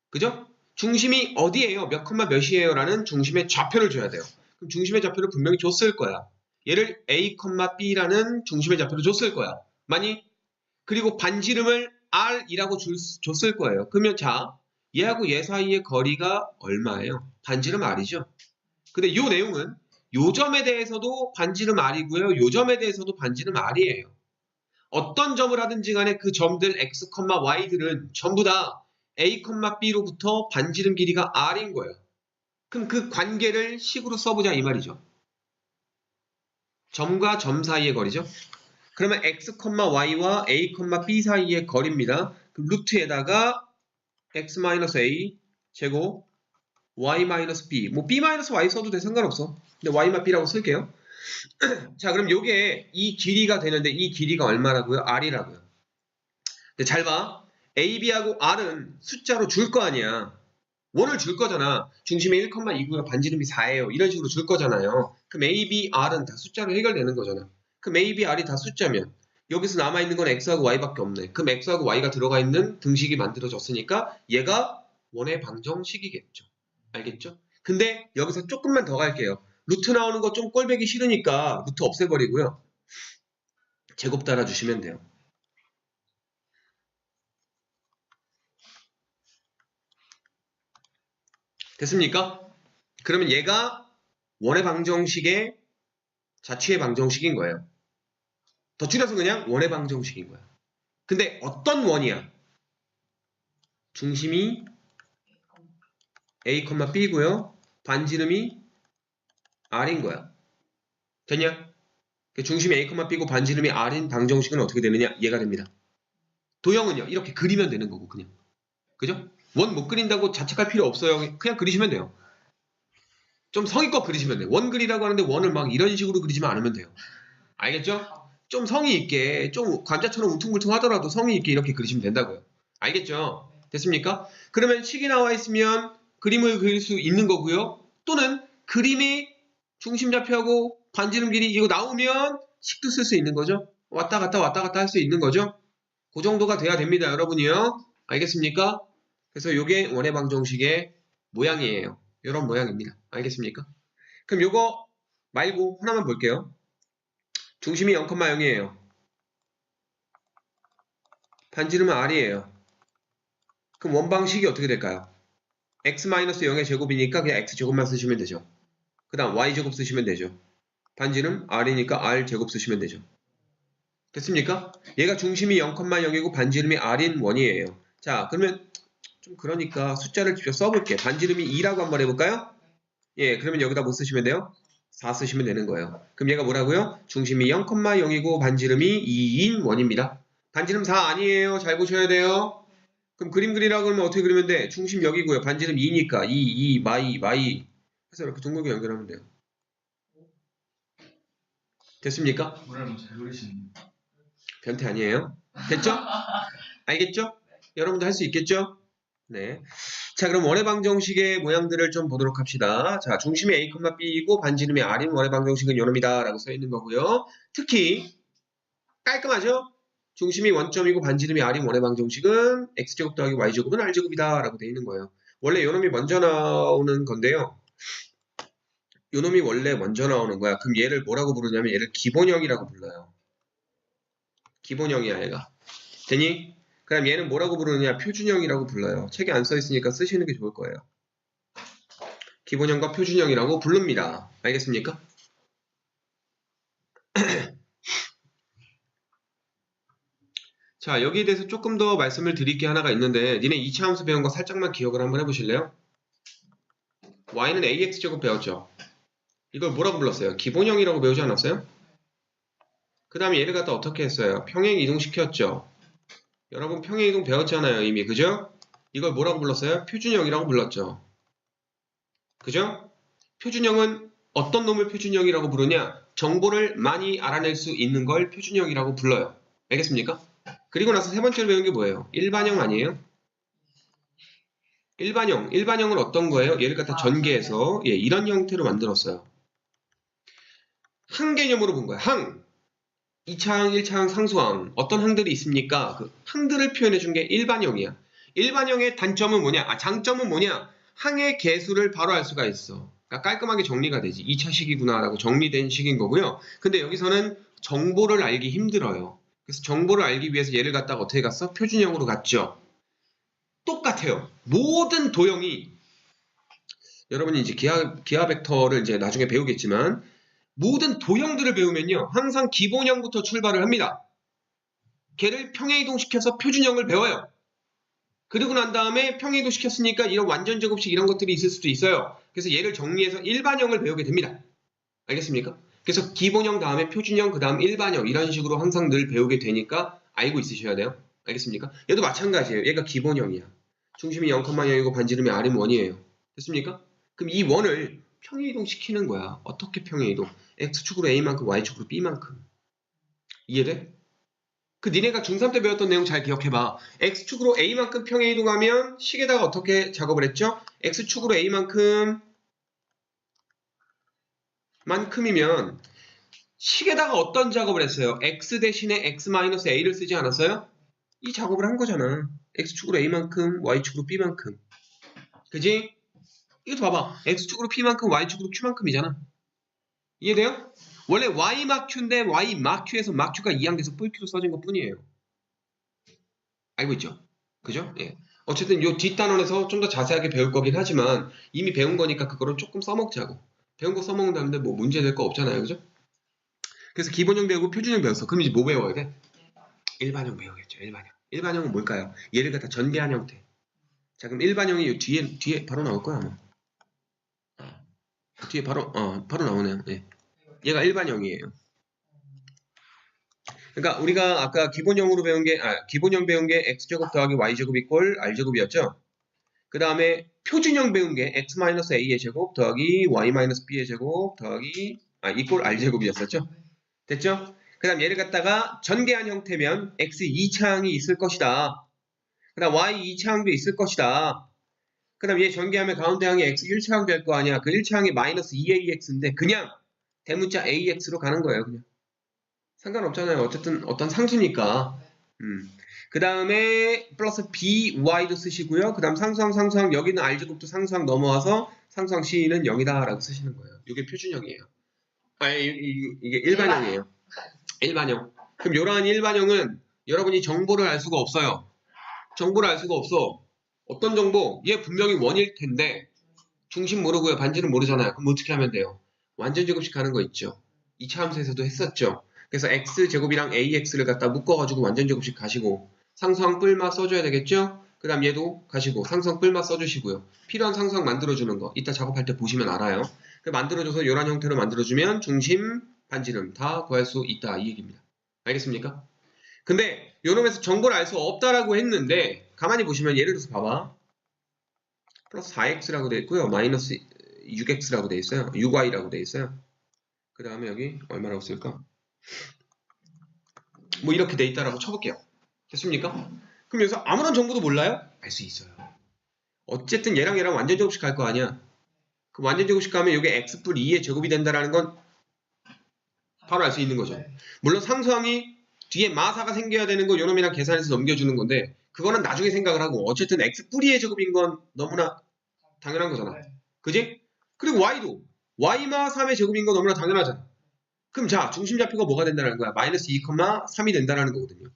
그죠? 중심이 어디예요? 몇 컴마 몇이에요? 라는 중심의 좌표를 줘야 돼요. 그럼 중심의 좌표를 분명히 줬을 거야. 얘를 A, B라는 중심의 좌표를 줬을 거야. 많이? 그리고 반지름을 R이라고 줬을 거예요. 그러면 자, 얘하고 얘 사이의 거리가 얼마예요? 반지름 R이죠. 근데 이 내용은 요 점에 대해서도 반지름 R이고요. 요 점에 대해서도 반지름 R이에요. 어떤 점을 하든지 간에 그 점들 x, y들은 전부 다 a, b로부터 반지름 길이가 r인 거예요. 그럼 그 관계를 식으로 써보자 이 말이죠. 점과 점 사이의 거리죠. 그러면 x, y와 a, b 사이의 거리입니다. 그 루트에다가 x-a 제곱 y-b 뭐 b-y 써도 돼 상관없어. 근데 y-b라고 쓸게요. 자, 그럼 요게 이 길이가 되는데 이 길이가 얼마라고요? r이라고요. 근데 잘 봐. a, b하고 r은 숫자로 줄 거 아니야. 원을 줄 거잖아. 중심이 1,2고요. 반지름이 4예요. 이런 식으로 줄 거잖아요. 그럼 a, b, r은 다 숫자로 해결되는 거잖아. 그럼 a, b, r이 다 숫자면 여기서 남아있는 건 x하고 y밖에 없네. 그럼 x하고 y가 들어가 있는 등식이 만들어졌으니까 얘가 원의 방정식이겠죠. 알겠죠? 근데 여기서 조금만 더 갈게요. 루트 나오는 거 좀 꼴배기 싫으니까 루트 없애버리고요. 제곱 달아주시면 돼요. 됐습니까? 그러면 얘가 원의 방정식의 자취의 방정식인 거예요. 더 줄여서 그냥 원의 방정식인 거야. 근데 어떤 원이야? 중심이 a, b고요. 반지름이 r인 거야. 됐냐? 중심이 a, b고 반지름이 r인 방정식은 어떻게 되느냐? 얘가 됩니다. 도형은요. 이렇게 그리면 되는 거고 그냥. 그죠? 원 못 그린다고 자책할 필요 없어요. 그냥 그리시면 돼요. 좀 성의껏 그리시면 돼요. 원 그리라고 하는데 원을 막 이런 식으로 그리지만 않으면 돼요. 알겠죠? 좀 성의 있게, 좀 관자처럼 울퉁불퉁 하더라도 성의 있게 이렇게 그리시면 된다고요. 알겠죠? 됐습니까? 그러면 식이 나와 있으면 그림을 그릴 수 있는 거고요. 또는 그림이 중심 좌표하고 반지름 길이 이거 나오면 식도 쓸 수 있는 거죠. 왔다 갔다 할 수 있는 거죠. 그 정도가 돼야 됩니다. 여러분이요. 알겠습니까? 그래서 이게 원의 방정식의 모양이에요. 이런 모양입니다. 알겠습니까? 그럼 요거 말고 하나만 볼게요. 중심이 0,0이에요. 반지름은 r이에요. 그럼 원방식이 어떻게 될까요? x-0의 제곱이니까 그냥 x제곱만 쓰시면 되죠. 그 다음 y제곱 쓰시면 되죠. 반지름 r이니까 r제곱 쓰시면 되죠. 됐습니까? 얘가 중심이 0,0이고 반지름이 r인 원이에요. 자, 그러면 좀 그러니까 숫자를 직접 써볼게. 반지름이 2라고 한번 해볼까요? 예, 그러면 여기다 뭐 쓰시면 돼요? 4 쓰시면 되는 거예요. 그럼 얘가 뭐라고요? 중심이 0,0이고 반지름이 2인 원입니다. 반지름 4 아니에요. 잘 보셔야 돼요. 그럼 그림 그리라고 하면 어떻게 그리면 돼? 중심 여기고요. 반지름 2니까 2, 마이. 해서 이렇게 둥글게 연결하면 돼요. 됐습니까? 뭐라면 잘 그리시는. 변태 아니에요? 됐죠? 알겠죠? 여러분도 할 수 있겠죠? 네. 자, 그럼 원의 방정식의 모양들을 좀 보도록 합시다. 자, 중심이 a, b이고 반지름이 r인 원의 방정식은 요놈이다 라고 써 있는 거고요. 특히 깔끔하죠? 중심이 원점이고 반지름이 r인 원의 방정식은 x제곱 더하기 y제곱은 r제곱이다 라고 돼 있는 거예요. 원래 요놈이 먼저 나오는 건데요. 요놈이 원래 먼저 나오는 거야. 그럼 얘를 뭐라고 부르냐면 얘를 기본형이라고 불러요. 기본형이야 얘가. 되니? 그럼 얘는 뭐라고 부르느냐? 표준형이라고 불러요. 책에 안 써있으니까 쓰시는 게 좋을 거예요. 기본형과 표준형이라고 부릅니다. 알겠습니까? 자, 여기에 대해서 조금 더 말씀을 드릴 게 하나가 있는데 니네 2차 함수 배운 거 살짝만 기억을 한번 해보실래요? y는 ax제곱 배웠죠? 이걸 뭐라고 불렀어요? 기본형이라고 배우지 않았어요? 그 다음에 얘를 갖다 어떻게 했어요? 평행 이동시켰죠? 여러분 평행이동 배웠잖아요 이미. 그죠? 이걸 뭐라고 불렀어요? 표준형이라고 불렀죠. 그죠? 표준형은 어떤 놈을 표준형이라고 부르냐? 정보를 많이 알아낼 수 있는 걸 표준형이라고 불러요. 알겠습니까? 그리고 나서 세 번째로 배운 게 뭐예요? 일반형 아니에요? 일반형은 어떤 거예요? 얘를 갖다 전개해서 이런 형태로 만들었어요. 항 개념으로 본 거야. 항. 2차항, 1차항, 상수항. 어떤 항들이 있습니까? 그 항들을 표현해 준 게 일반형이야. 일반형의 단점은 뭐냐? 장점은 뭐냐? 항의 개수를 바로 알 수가 있어. 그러니까 깔끔하게 정리가 되지. 2차 식이구나 라고 정리된 식인 거고요. 근데 여기서는 정보를 알기 힘들어요. 그래서 정보를 알기 위해서 얘를 갖다가 어떻게 갔어? 표준형으로 갔죠. 똑같아요. 모든 도형이 여러분이 이제 기하 벡터를 이제 나중에 배우겠지만 모든 도형들을 배우면요. 항상 기본형부터 출발을 합니다. 걔를 평행이동시켜서 표준형을 배워요. 그리고 난 다음에 평행이동시켰으니까 이런 완전 제곱식 이런 것들이 있을 수도 있어요. 그래서 얘를 정리해서 일반형을 배우게 됩니다. 알겠습니까? 그래서 기본형 다음에 표준형 그 다음 일반형 이런 식으로 항상 늘 배우게 되니까 알고 있으셔야 돼요. 알겠습니까? 얘도 마찬가지예요. 얘가 기본형이야. 중심이 0,0이고 반지름이 R은1이에요. 됐습니까? 그럼 이 원을 평행이동 시키는 거야. 어떻게 평행이동? X축으로 A만큼 Y축으로 B만큼. 이해돼? 그 니네가 중3 때 배웠던 내용 잘 기억해봐. X축으로 A만큼 평행이동하면 식에다가 어떻게 작업을 했죠? X축으로 A만큼 만큼이면 식에다가 어떤 작업을 했어요? X 대신에 X-A를 쓰지 않았어요? 이 작업을 한 거잖아. X축으로 A만큼 Y축으로 B만큼. 그지? 이것도 봐봐. X축으로 P만큼 Y축으로 Q만큼이잖아. 이해돼요? 원래 Y 막 Q인데 Y 막 Q에서 막 Q가 이항돼서 뿔 Q로 써진 것 뿐이에요. 알고 있죠? 그죠? 예. 어쨌든 요 뒷단원에서 좀 더 자세하게 배울 거긴 하지만 이미 배운 거니까 그거를 조금 써먹자고. 배운 거 써먹는다는데 뭐 문제 될 거 없잖아요. 그죠? 그래서 기본형 배우고 표준형 배웠어. 그럼 이제 뭐 배워야 돼? 일반형 배우겠죠. 일반형. 일반형은 뭘까요? 얘를 갖다 전개한 형태. 자, 그럼 일반형이 요 뒤에 바로 나올 거야, 아마. 뒤에 바로 나오네요. 예. 얘가 일반형이에요. 그러니까 우리가 아까 기본형 배운 게 x제곱 더하기 y제곱 이꼴 r제곱이었죠. 그 다음에 표준형 배운 게 x-a의 제곱 더하기 y-b의 제곱 더하기 이꼴 r제곱이었었죠. 됐죠? 그 다음 얘를 갖다가 전개한 형태면 x 2차항이 있을 것이다. 그 다음 y 2차항도 있을 것이다. 그 다음 얘 전개하면 가운데 항이 x 1차항 될 거 아니야. 그 1차항이 마이너스 2ax인데 그냥 대문자 ax로 가는 거예요. 그냥. 상관없잖아요. 어쨌든 어떤 상수니까. 그 다음에 플러스 by도 쓰시고요. 그 다음 상수항 여기는 r제곱도 상수항 넘어와서 상수항 c는 0이다 라고 쓰시는 거예요. 이게 표준형이에요. 이게 일반형이에요. 일반형. 그럼 이러한 일반형은 여러분이 정보를 알 수가 없어요. 정보를 알 수가 없어. 어떤 정보? 얘 분명히 원일 텐데 중심 모르고요. 반지름 모르잖아요. 그럼 어떻게 하면 돼요? 완전 제곱식 하는 거 있죠. 2차 함수에서도 했었죠. 그래서 x제곱이랑 ax를 갖다 묶어가지고 완전 제곱식 가시고 상수항 뿔마 써줘야 되겠죠? 그 다음 얘도 가시고 상수항 뿔마 써주시고요. 필요한 상수항 만들어주는 거 이따 작업할 때 보시면 알아요. 만들어줘서 이런 형태로 만들어주면 중심, 반지름 다 구할 수 있다 이 얘기입니다. 알겠습니까? 근데 요놈에서 정보를 알 수 없다라고 했는데 가만히 보시면 예를 들어서 봐봐. 플러스 4x라고 되어 있고요. 마이너스 6x라고 되어 있어요. 6y라고 되어 있어요. 그 다음에 여기 얼마라고 쓸까? 뭐 이렇게 돼 있다라고 쳐볼게요. 됐습니까? 그럼 여기서 아무런 정보도 몰라요? 알 수 있어요. 어쨌든 얘랑 완전 제곱식 갈 거 아니야. 그 완전 제곱식 가면 이게 x 뿔 2의 제곱이 된다라는 건 바로 알 수 있는 거죠. 물론 상수항이 뒤에 마사가 생겨야 되는 거 요놈이랑 계산해서 넘겨주는 건데 그거는 나중에 생각을 하고 어쨌든 x 뿔 2의 제곱인 건 너무나 당연한 거잖아. 그지? 그리고 y도 y마 3의 제곱인 건 너무나 당연하잖아. 그럼 자 중심좌표가 뭐가 된다는 거야? 마이너스 2,3이 된다는 거거든요.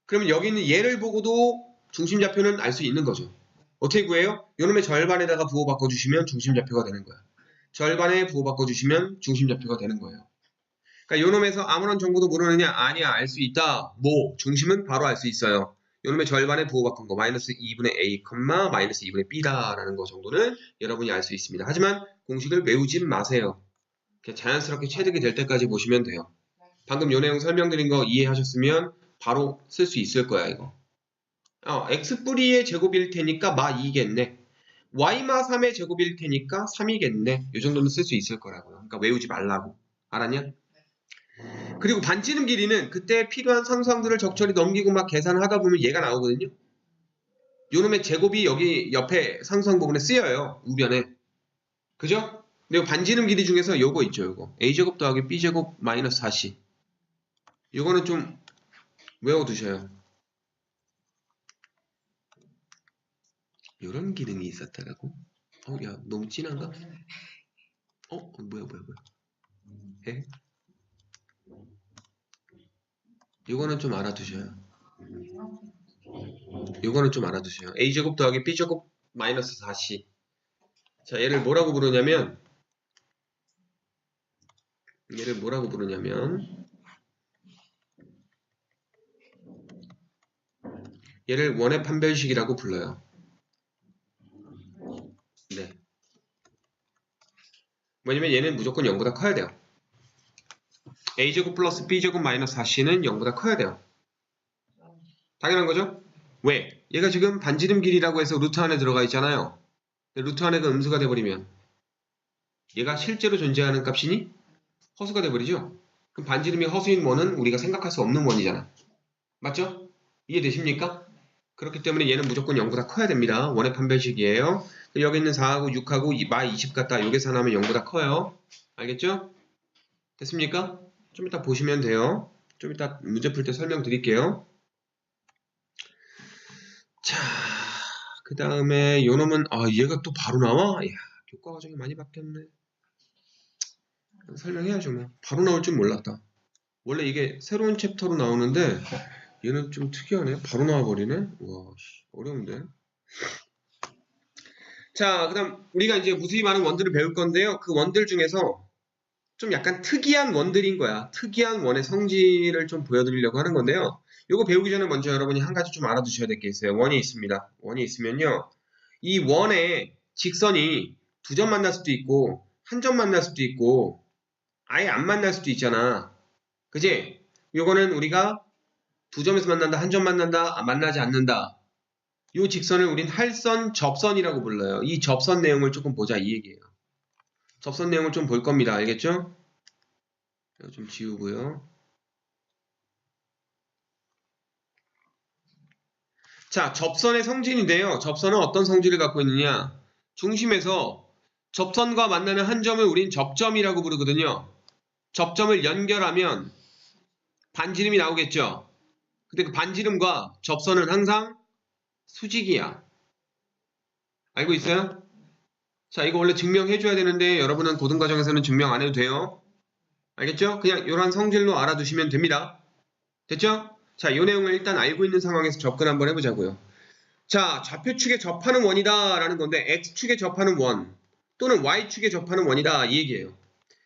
그러면 여기 있는 얘를 보고도 중심좌표는 알 수 있는 거죠. 어떻게 구해요? 요놈의 절반에다가 부호 바꿔주시면 중심좌표가 되는 거야. 절반에 부호 바꿔주시면 중심좌표가 되는 거예요. 그러니까 요놈에서 아무런 정보도 모르느냐? 아니야. 알 수 있다. 뭐? 중심은 바로 알 수 있어요. 요놈의 절반에 부호 바꾼 거 마이너스 2분의 a, 마이너스 2분의 b다라는 거 정도는 여러분이 알 수 있습니다. 하지만 공식을 외우진 마세요. 그냥 자연스럽게 체득이 될 때까지 보시면 돼요. 방금 요 내용 설명드린 거 이해하셨으면 바로 쓸 수 있을 거야 이거. x 뿌리의 제곱일 테니까 마 2겠네. y마 3의 제곱일 테니까 3이겠네. 이 정도는 쓸 수 있을 거라고요. 그러니까 외우지 말라고. 알았냐? 그리고 반지름 길이는 그때 필요한 상수항들을 적절히 넘기고 막 계산을 하다 보면 얘가 나오거든요. 요놈의 제곱이 여기 옆에 상수항 부분에 쓰여요. 우변에. 그죠? 그리고 반지름 길이 중에서 요거 있죠. 요거. a제곱 더하기 b제곱 마이너스 4c. 요거는 좀 외워두셔요. 요런 기능이 있었다라고? 야, 너무 진한가? 뭐야. 해? 요거는 좀 알아두셔요. 요거는 좀 알아두셔요. a제곱 더하기 b제곱 마이너스 4c. 자, 얘를 뭐라고 부르냐면 얘를 원의 판별식이라고 불러요. 네. 뭐냐면 얘는 무조건 0보다 커야 돼요. a제곱 플러스 b제곱 마이너스 4c는 0보다 커야 돼요. 당연한 거죠? 왜? 얘가 지금 반지름 길이라고 해서 루트 안에 들어가 있잖아요. 루트 안에가 음수가 돼버리면 얘가 실제로 존재하는 값이니 허수가 돼버리죠? 그럼 반지름이 허수인 원은 우리가 생각할 수 없는 원이잖아. 맞죠? 이해되십니까? 그렇기 때문에 얘는 무조건 0보다 커야 됩니다. 원의 판별식이에요. 여기 있는 4하고 6하고 마 20 같다. 요 계산하면 0보다 커요. 알겠죠? 됐습니까? 좀 이따 보시면 돼요. 좀 이따 문제 풀 때 설명드릴게요. 자, 그 다음에 요 놈은 얘가 또 바로 나와? 이야, 교과 과정이 많이 바뀌었네. 설명해야죠 뭐. 바로 나올 줄 몰랐다. 원래 이게 새로운 챕터로 나오는데 얘는 좀 특이하네. 바로 나와버리네. 와, 어려운데. 자, 그 다음 우리가 이제 무수히 많은 원들을 배울 건데요. 그 원들 중에서 좀 약간 특이한 원들인 거야. 특이한 원의 성질을 좀 보여드리려고 하는 건데요. 요거 배우기 전에 먼저 여러분이 한 가지 좀 알아두셔야 될 게 있어요. 원이 있습니다. 원이 있으면요. 이 원의 직선이 두 점 만날 수도 있고 한 점 만날 수도 있고 아예 안 만날 수도 있잖아. 그지? 요거는 우리가 두 점에서 만난다, 한 점 만난다, 만나지 않는다. 요 직선을 우린 할선, 접선이라고 불러요. 이 접선 내용을 조금 보자 이 얘기예요. 접선 내용을 좀 볼 겁니다. 알겠죠? 이거 좀 지우고요. 자, 접선의 성질인데요. 접선은 어떤 성질을 갖고 있느냐? 중심에서 접선과 만나는 한 점을 우린 접점이라고 부르거든요. 접점을 연결하면 반지름이 나오겠죠. 근데 그 반지름과 접선은 항상 수직이야. 알고 있어요? 자, 이거 원래 증명해줘야 되는데 여러분은 고등과정에서는 증명 안 해도 돼요. 알겠죠? 그냥 이런 성질로 알아두시면 됩니다. 됐죠? 자, 이 내용을 일단 알고 있는 상황에서 접근 한번 해보자고요. 자, 좌표축에 접하는 원이다 라는 건데 X축에 접하는 원 또는 Y축에 접하는 원이다 이 얘기예요.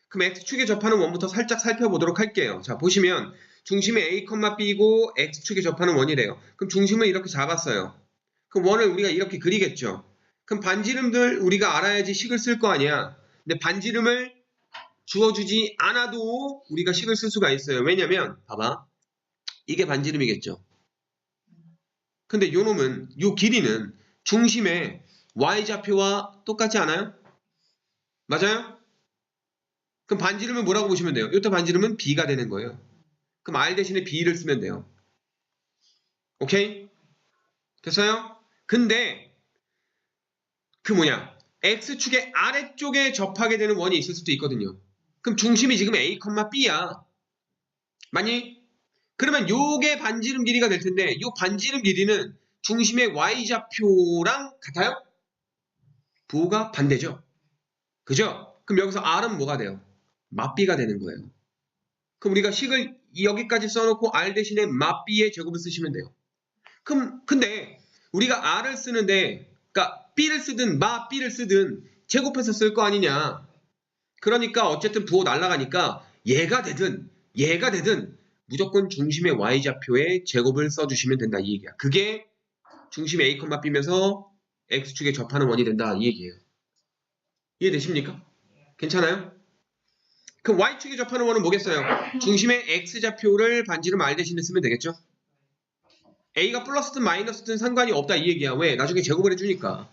그럼 X축에 접하는 원부터 살짝 살펴보도록 할게요. 자, 보시면 중심이 A, B이고 X축에 접하는 원이래요. 그럼 중심을 이렇게 잡았어요. 그럼 원을 우리가 이렇게 그리겠죠. 그럼 반지름들 우리가 알아야지 식을 쓸 거 아니야. 근데 반지름을 주어주지 않아도 우리가 식을 쓸 수가 있어요. 왜냐면 봐봐. 이게 반지름이겠죠. 근데 요 놈은 요 길이는 중심의 Y좌표와 똑같지 않아요? 맞아요? 그럼 반지름은 뭐라고 보시면 돼요? 이때 반지름은 B가 되는 거예요. 그럼 R 대신에 B를 쓰면 돼요. 오케이? 됐어요? 근데 X축의 아래쪽에 접하게 되는 원이 있을 수도 있거든요. 그럼 중심이 지금 A, B야. 맞니? 그러면 요게 반지름 길이가 될 텐데 요 반지름 길이는 중심의 Y좌표랑 같아요? 부호가 반대죠. 그죠? 그럼 여기서 R은 뭐가 돼요? 맞비가 되는 거예요. 그럼 우리가 식을 여기까지 써놓고 R 대신에 맞비의 제곱을 쓰시면 돼요. 그럼 근데 우리가 R을 쓰는데 그러니까 B를 쓰든 B를 쓰든 제곱해서 쓸 거 아니냐. 그러니까 어쨌든 부호 날라가니까 얘가 되든 무조건 중심의 Y좌표에 제곱을 써주시면 된다 이 얘기야. 그게 중심의 A, B면서 X축에 접하는 원이 된다 이 얘기예요. 이해되십니까? 괜찮아요? 그럼 Y축에 접하는 원은 뭐겠어요? 중심의 X좌표를 반지름 R 대신에 쓰면 되겠죠? A가 플러스든 마이너스든 상관이 없다 이 얘기야. 왜? 나중에 제곱을 해주니까.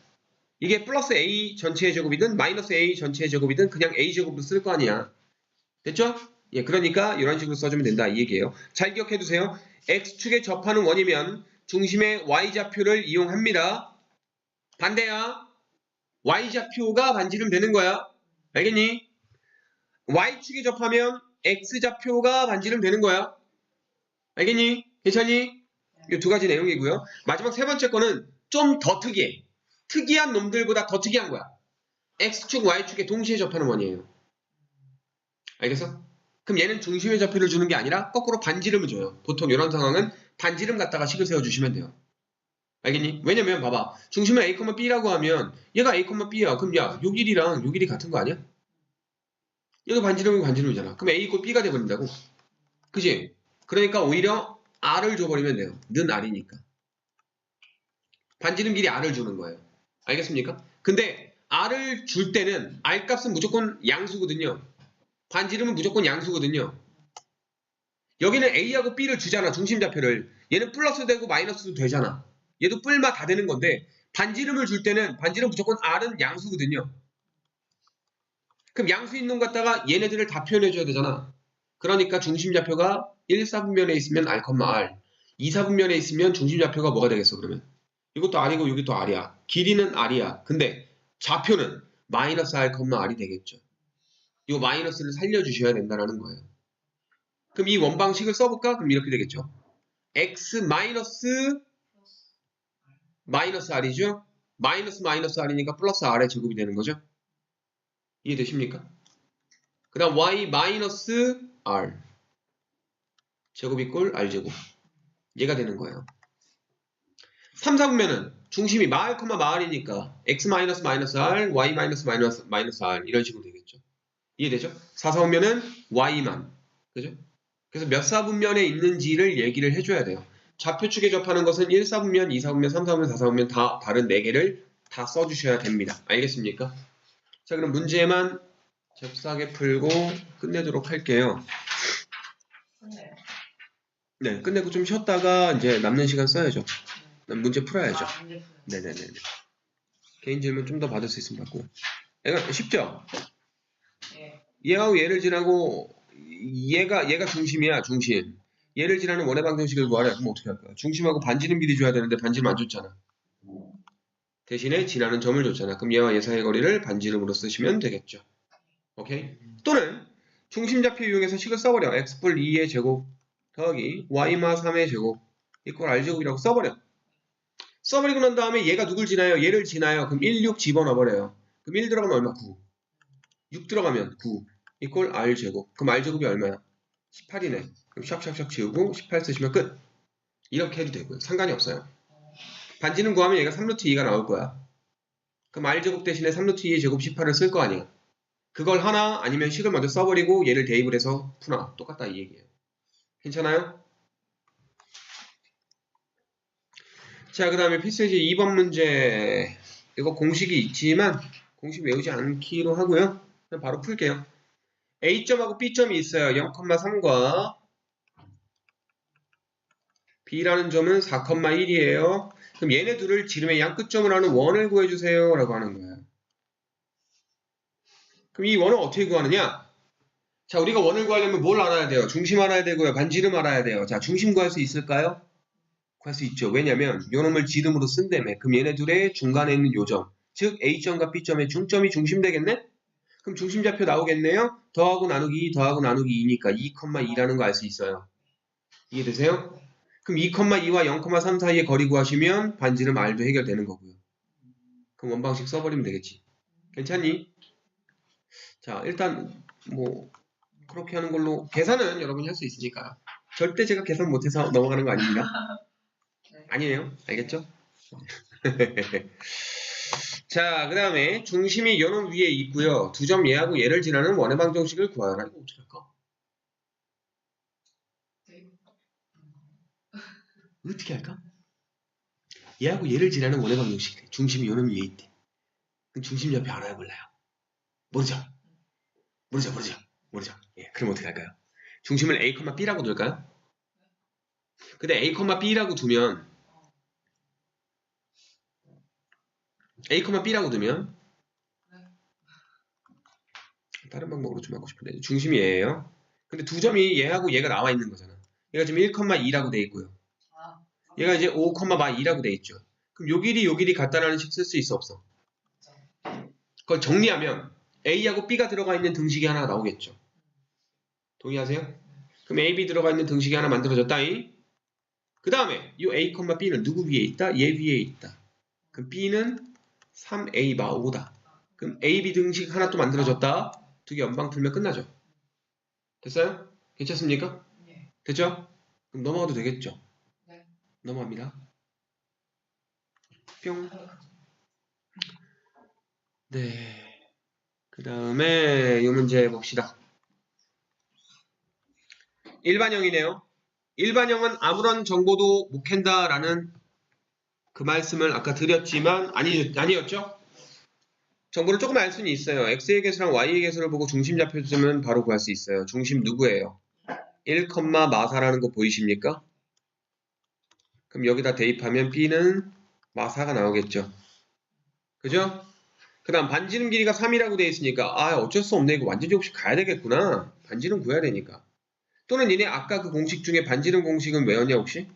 이게 플러스 A 전체의 제곱이든 마이너스 A 전체의 제곱이든 그냥 A 제곱으로 쓸 거 아니야. 됐죠? 예, 그러니까 이런 식으로 써주면 된다 이 얘기예요. 잘 기억해두세요. X축에 접하는 원이면 중심의 Y좌표를 이용합니다. 반대야. Y좌표가 반지름 되는 거야. 알겠니? Y축에 접하면 X좌표가 반지름 되는 거야. 알겠니? 괜찮니? 이 두 가지 내용이고요. 마지막 세 번째 거는 좀 더 특이해. 특이한 놈들보다 더 특이한 거야. X축, Y축에 동시에 접하는 원이에요. 알겠어? 그럼 얘는 중심의 좌표를 주는 게 아니라 거꾸로 반지름을 줘요. 보통 이런 상황은 반지름 갖다가 식을 세워주시면 돼요. 알겠니? 왜냐면 봐봐. 중심을 A, B라고 하면 얘가 A, B야. 그럼 야, 요 길이랑 요 길이 같은 거 아니야? 여기 반지름이 반지름이잖아. 그럼 A 이꼴 B가 돼버린다고. 그지? 그러니까 오히려 R을 줘버리면 돼요. 는 R이니까. 반지름 길이 R을 주는 거예요. 알겠습니까? 근데 R을 줄 때는 R 값은 무조건 양수거든요. 반지름은 무조건 양수거든요. 여기는 A하고 B를 주잖아. 중심좌표를. 얘는 플러스 되고 마이너스도 되잖아. 얘도 뿔마 다 되는 건데 반지름을 줄 때는 반지름 무조건 R은 양수거든요. 그럼 양수인 놈 갖다가 얘네들을 다 표현해줘야 되잖아. 그러니까 중심좌표가 1, 4분면에 있으면 R, R 2, 4분면에 있으면 중심좌표가 뭐가 되겠어 그러면? 이것도 R이고 이것도 R이야. 길이는 R이야. 근데 좌표는 마이너스 R, R이 되겠죠. 이 마이너스를 살려주셔야 된다는 거예요. 그럼 이 원방식을 써볼까? 그럼 이렇게 되겠죠. X 마이너스 R이죠? 마이너스 R이니까 플러스 R의 제곱이 되는 거죠. 이해되십니까? 그 다음 Y 마이너스 R 제곱 이꼴 R제곱 얘가 되는 거예요. 3, 4분면은 중심이 마을, 마을이니까 X 마이너스 R, Y 마이너스 R 이런 식으로 되겠죠. 이해되죠? 4, 4분면은 Y만 그죠? 그래서 몇 사분면에 있는지를 얘기를 해줘야 돼요. 좌표축에 접하는 것은 1, 4분면, 2, 4분면, 3, 4분면, 4, 4분면 다 다른 4개를 다 써주셔야 됩니다. 알겠습니까? 자 그럼 문제만 잽싸게 풀고 끝내도록 할게요. 끝내요. 네, 끝내고 좀 쉬었다가 이제 남는 시간 써야죠. 문제 풀어야죠. 아, 문제 풀어요. 네네네. 개인 질문 좀 더 받을 수 있으면 받고. 얘가 쉽죠? 예. 얘하고 얘를 지나고 얘가 중심이야, 중심. 얘를 지나는 원의 방정식을 구하래. 그럼 어떻게 할 거야? 중심하고 반지름 길이 줘야 되는데 반지름 안 줬잖아. 대신에 지나는 점을 줬잖아. 그럼 얘와 얘 사이의 거리를 반지름으로 쓰시면 되겠죠. 오케이? 또는 중심좌표 이용해서 식을 써버려. x뿔 2의 제곱 더하기 y마 3의 제곱 이꼴 r제곱이라고 써버려. 써버리고 난 다음에 얘가 누굴 지나요? 얘를 지나요. 그럼 1, 6 집어넣어버려요. 그럼 1 들어가면 얼마? 9. 6 들어가면 9 이꼴 r제곱. 그럼 r제곱이 얼마야? 18이네. 그럼 샥샥샥 지우고 18 쓰시면 끝. 이렇게 해도 되고요. 상관이 없어요. 반지름 구하면 얘가 3루트 2가 나올 거야. 그럼 r제곱 대신에 3루트 2의 제곱 18을 쓸 거 아니야. 그걸 하나 아니면 식을 먼저 써버리고 얘를 대입을 해서 푸나. 똑같다 이 얘기예요. 괜찮아요? 자, 그 다음에 필수예제 2번 문제. 이거 공식이 있지만 공식 외우지 않기로 하고요. 그냥 바로 풀게요. A점하고 B점이 있어요. 0,3과 B라는 점은 4,1이에요. 그럼 얘네 둘을 지름의 양끝점을 하는 원을 구해주세요. 라고 하는 거예요. 그럼 이 원을 어떻게 구하느냐? 자, 우리가 원을 구하려면 뭘 알아야 돼요? 중심 알아야 되고요. 반지름 알아야 돼요. 자, 중심 구할 수 있을까요? 구할 수 있죠. 왜냐면 요 놈을 지름으로 쓴다며. 그럼 얘네 둘의 중간에 있는 요점, 즉 A점과 B점의 중점이 중심 되겠네? 그럼 중심좌표 나오겠네요? 더하고 나누기 2 더하고 나누기 2니까 2,2라는 거 알 수 있어요. 이해되세요? 그럼 2,2와 0,3 사이의 거리 구하시면 반지름 R도 해결되는 거고요. 그럼 원방식 써버리면 되겠지. 괜찮니? 자, 일단 뭐 그렇게 하는 걸로 계산은 여러분이 할 수 있으니까 절대 제가 계산 못해서 넘어가는 거 아닙니다. 아니에요. 알겠죠? 자, 그 다음에 중심이 요 놈 위에 있고요. 두 점 얘하고 얘를 지나는 원의 방정식을 구하라. 이거 어떻게 할까? 어떻게 할까? 얘하고 얘를 지나는 원의 방정식. 중심이 요 놈 위에 있대. 그럼 중심 옆에 알아요, 몰라요? 모르죠? 예, 그럼 어떻게 할까요? 중심을 A, B라고 둘까요? 근데 A, B라고 두면 다른 방법으로 좀 하고 싶은데 중심이 얘예요. 근데 두 점이 얘하고 얘가 나와 있는 거잖아. 얘가 지금 1,2라고 돼 있고요. 얘가 이제 5,2라고 돼 있죠. 그럼 요 길이 같다라는 식 쓸 수 있어 없어? 그걸 정리하면 A하고 B가 들어가 있는 등식이 하나 나오겠죠. 동의하세요? 그럼 A, B 들어가 있는 등식이 하나 만들어졌다잉. 그 다음에 이 A, B는 누구 위에 있다? 얘 위에 있다. 그럼 B는 3A 마 5다. 그럼 A, B 등식 하나 또 만들어졌다. 두 개 연방 풀면 끝나죠. 됐어요? 괜찮습니까? 네. 됐죠? 그럼 넘어가도 되겠죠? 네. 넘어갑니다. 뿅. 네. 그 다음에 이 문제 봅시다. 일반형이네요. 일반형은 아무런 정보도 못 캔다라는 그 말씀을 아까 드렸지만 아니었죠? 정보를 조금 알 수는 있어요. x의 개수랑 y의 개수를 보고 중심 잡혀주면 바로 구할 수 있어요. 중심 누구예요? 1, 마사라는 거 보이십니까? 그럼 여기다 대입하면 b는 마사가 나오겠죠. 그죠? 그 다음 반지름 길이가 3이라고 되어 있으니까 어쩔 수 없네. 이거 완전 제곱식 가야 되겠구나. 반지름 구해야 되니까. 또는 니네 아까 그 공식 중에 반지름 공식은 외웠냐 혹시?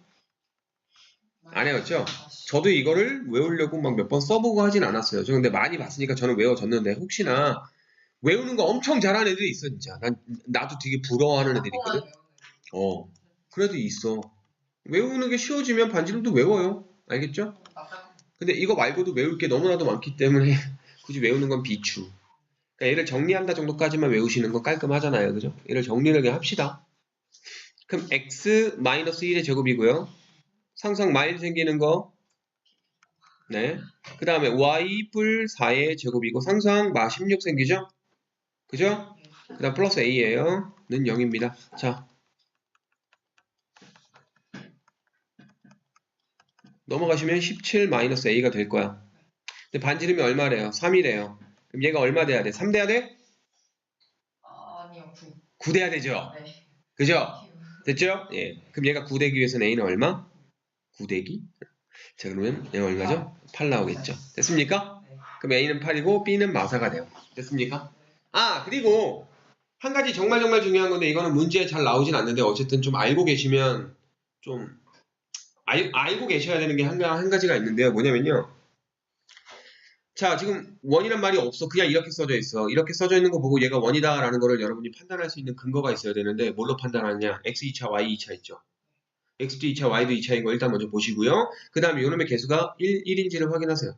안 외웠죠? 저도 이거를 외우려고 막 몇 번 써보고 하진 않았어요. 저 근데 많이 봤으니까 저는 외워졌는데 혹시나 외우는 거 엄청 잘하는 애들이 있어 진짜. 나도 되게 부러워하는 애들이 있거든. 그래도 있어. 외우는 게 쉬워지면 반지름도 외워요. 알겠죠? 근데 이거 말고도 외울 게 너무나도 많기 때문에 굳이 외우는 건 비추. 그러니까 얘를 정리한다 정도까지만 외우시는 건 깔끔하잖아요. 그죠? 얘를 정리를 그냥 합시다. 그럼 x-1의 제곱이고요. 상성 마일 생기는 거. 네. 그 다음에 y 뿔 4의 제곱이고 상수항 마 16 생기죠? 그죠? 그 다음 플러스 a예요. 는 0입니다. 자. 넘어가시면 17 마이너스 a가 될 거야. 근데 반지름이 얼마래요? 3이래요. 그럼 얘가 얼마 돼야 돼? 3 돼야 돼? 아니요, 9. 9 돼야 되죠? 네. 그죠? 됐죠? 예. 그럼 얘가 9 되기 위해서는 a는 얼마? 9 되기? 자, 그러면 얘가 얼마죠? 8 나오겠죠? 됐습니까? 네. 그럼 a는 8이고 b는 마사가 돼요. 됐습니까? 그리고 한 가지 정말 중요한 건데 이거는 문제에 잘 나오진 않는데 어쨌든 좀 알고 계시면 좀 알고 계셔야 되는 게 한 가지가 있는데요. 뭐냐면요. 자, 지금 원이란 말이 없어. 그냥 이렇게 써져 있어. 이렇게 써져 있는 거 보고 얘가 원이다라는 거를 여러분이 판단할 수 있는 근거가 있어야 되는데 뭘로 판단하느냐? x 2차, y 2차 있죠. x도 2차, y도 2차인 거 일단 먼저 보시고요. 그 다음에 요놈의 개수가 1인지를 확인하세요.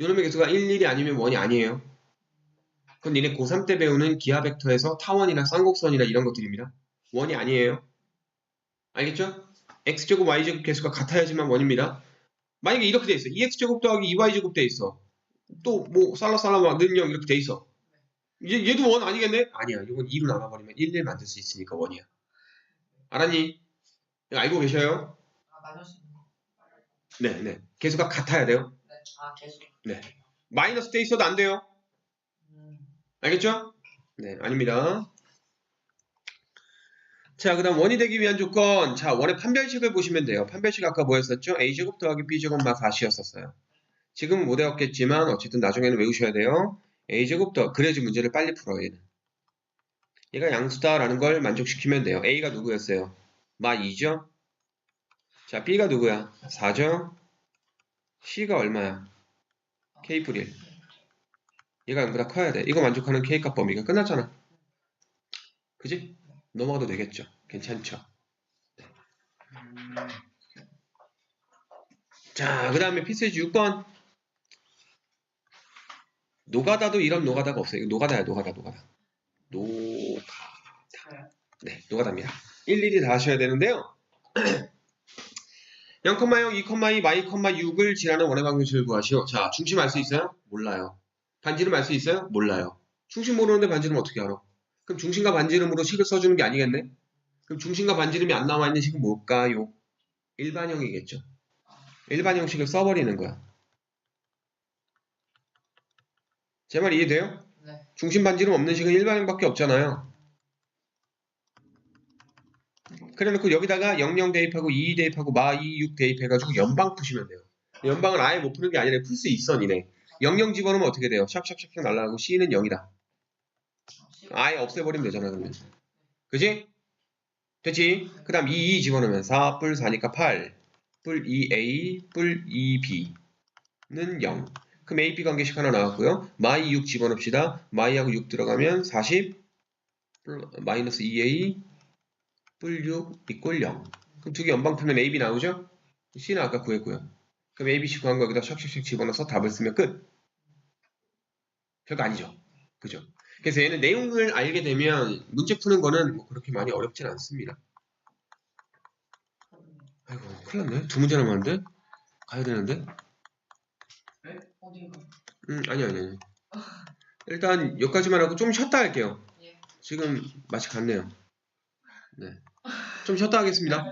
요놈의 개수가 1, 1이 아니면 원이 아니에요. 그건 니네 고3 때 배우는 기하 벡터에서 타원이나 쌍곡선이나 이런 것들입니다. 원이 아니에요. 알겠죠? x제곱, y제곱 개수가 같아야지만 원입니다. 만약에 이렇게 돼 있어. 2x제곱 더하기 2y제곱 돼 있어. 또 뭐 살라살라 는 0 이렇게 돼 있어. 얘도 원 아니겠네? 아니야. 이건 2로 나눠버리면 1, 1 만들 수 있으니까 원이야. 알았니? 알고 계셔요? 나눌 수 있는 거. 네. 개수가 같아야 돼요. 네. 개수. 네. 마이너스 돼 있어도 안 돼요. 알겠죠? 네, 아닙니다. 자, 그 다음 원이 되기 위한 조건. 자, 원의 판별식을 보시면 돼요. 판별식 아까 뭐였었죠? a제곱 더하기 b제곱 마 4이었었어요. 지금은 못 외웠겠지만 어쨌든 나중에는 외우셔야 돼요. a제곱 더 그래야지 문제를 빨리 풀어요. 얘는. 얘가 양수다라는 걸 만족시키면 돼요. a가 누구였어요? 마 2죠? 자, b가 누구야? 4죠? c가 얼마야? k-1. 얘가 0보다 커야 돼. 이거 만족하는 k값 범위가 끝났잖아. 그지? 넘어가도 되겠죠. 괜찮죠? 자, 그 다음에 피스지 6번. 노가다도 이런 노가다가 없어요. 이거 노가다야, 노가다. 노가다. 네, 노가다입니다. 일일이 다 하셔야 되는데요. 0,0, 2,2, y,6을 지나는 원의 방정식을 구하시오. 자, 중심 알 수 있어요? 몰라요. 반지름 알 수 있어요? 몰라요. 중심 모르는데 반지름 어떻게 알아? 그럼 중심과 반지름으로 식을 써주는 게 아니겠네? 그럼 중심과 반지름이 안 나와 있는 식은 뭘까요? 일반형이겠죠. 일반형식을 써버리는 거야. 제 말 이해돼요? 네. 중심 반지름 없는 식은 일반형밖에 없잖아요. 그래놓고 여기다가 00 대입하고 22 대입하고 마 26 대입해가지고 연방 푸시면 돼요. 연방을 아예 못 푸는 게 아니라 풀 수 있어 니네. 00 집어넣으면 어떻게 돼요? 샵샵샵 날라가고 C는 0이다. 아예 없애버리면 되잖아 그러면. 그지? 됐지? 그 다음 22 집어넣으면 4 뿔 4니까 8 뿔 2A 뿔 2B는 0. 그럼 AP 관계식 하나 나왔고요. 마이 6 집어넣읍시다. 마이하고 6 들어가면 40 마이너스 2A 뿔 6 이꼴 0. 그럼 두 개 연방 풀면 AB 나오죠? C는 아까 구했고요. 그럼 ABC 구한 거 여기다 샥샥샥 집어넣어서 답을 쓰면 끝. 별거 아니죠. 그죠? 그래서 얘는 내용을 알게 되면 문제 푸는 거는 뭐 그렇게 많이 어렵진 않습니다. 아이고 큰일 났네. 두 문제 남았는데? 가야 되는데? 어디로? 아니. 일단 여기까지만 하고 좀 쉬었다 할게요. 예. 지금 맛이 갔네요. 네. 좀 쉬었다 하겠습니다.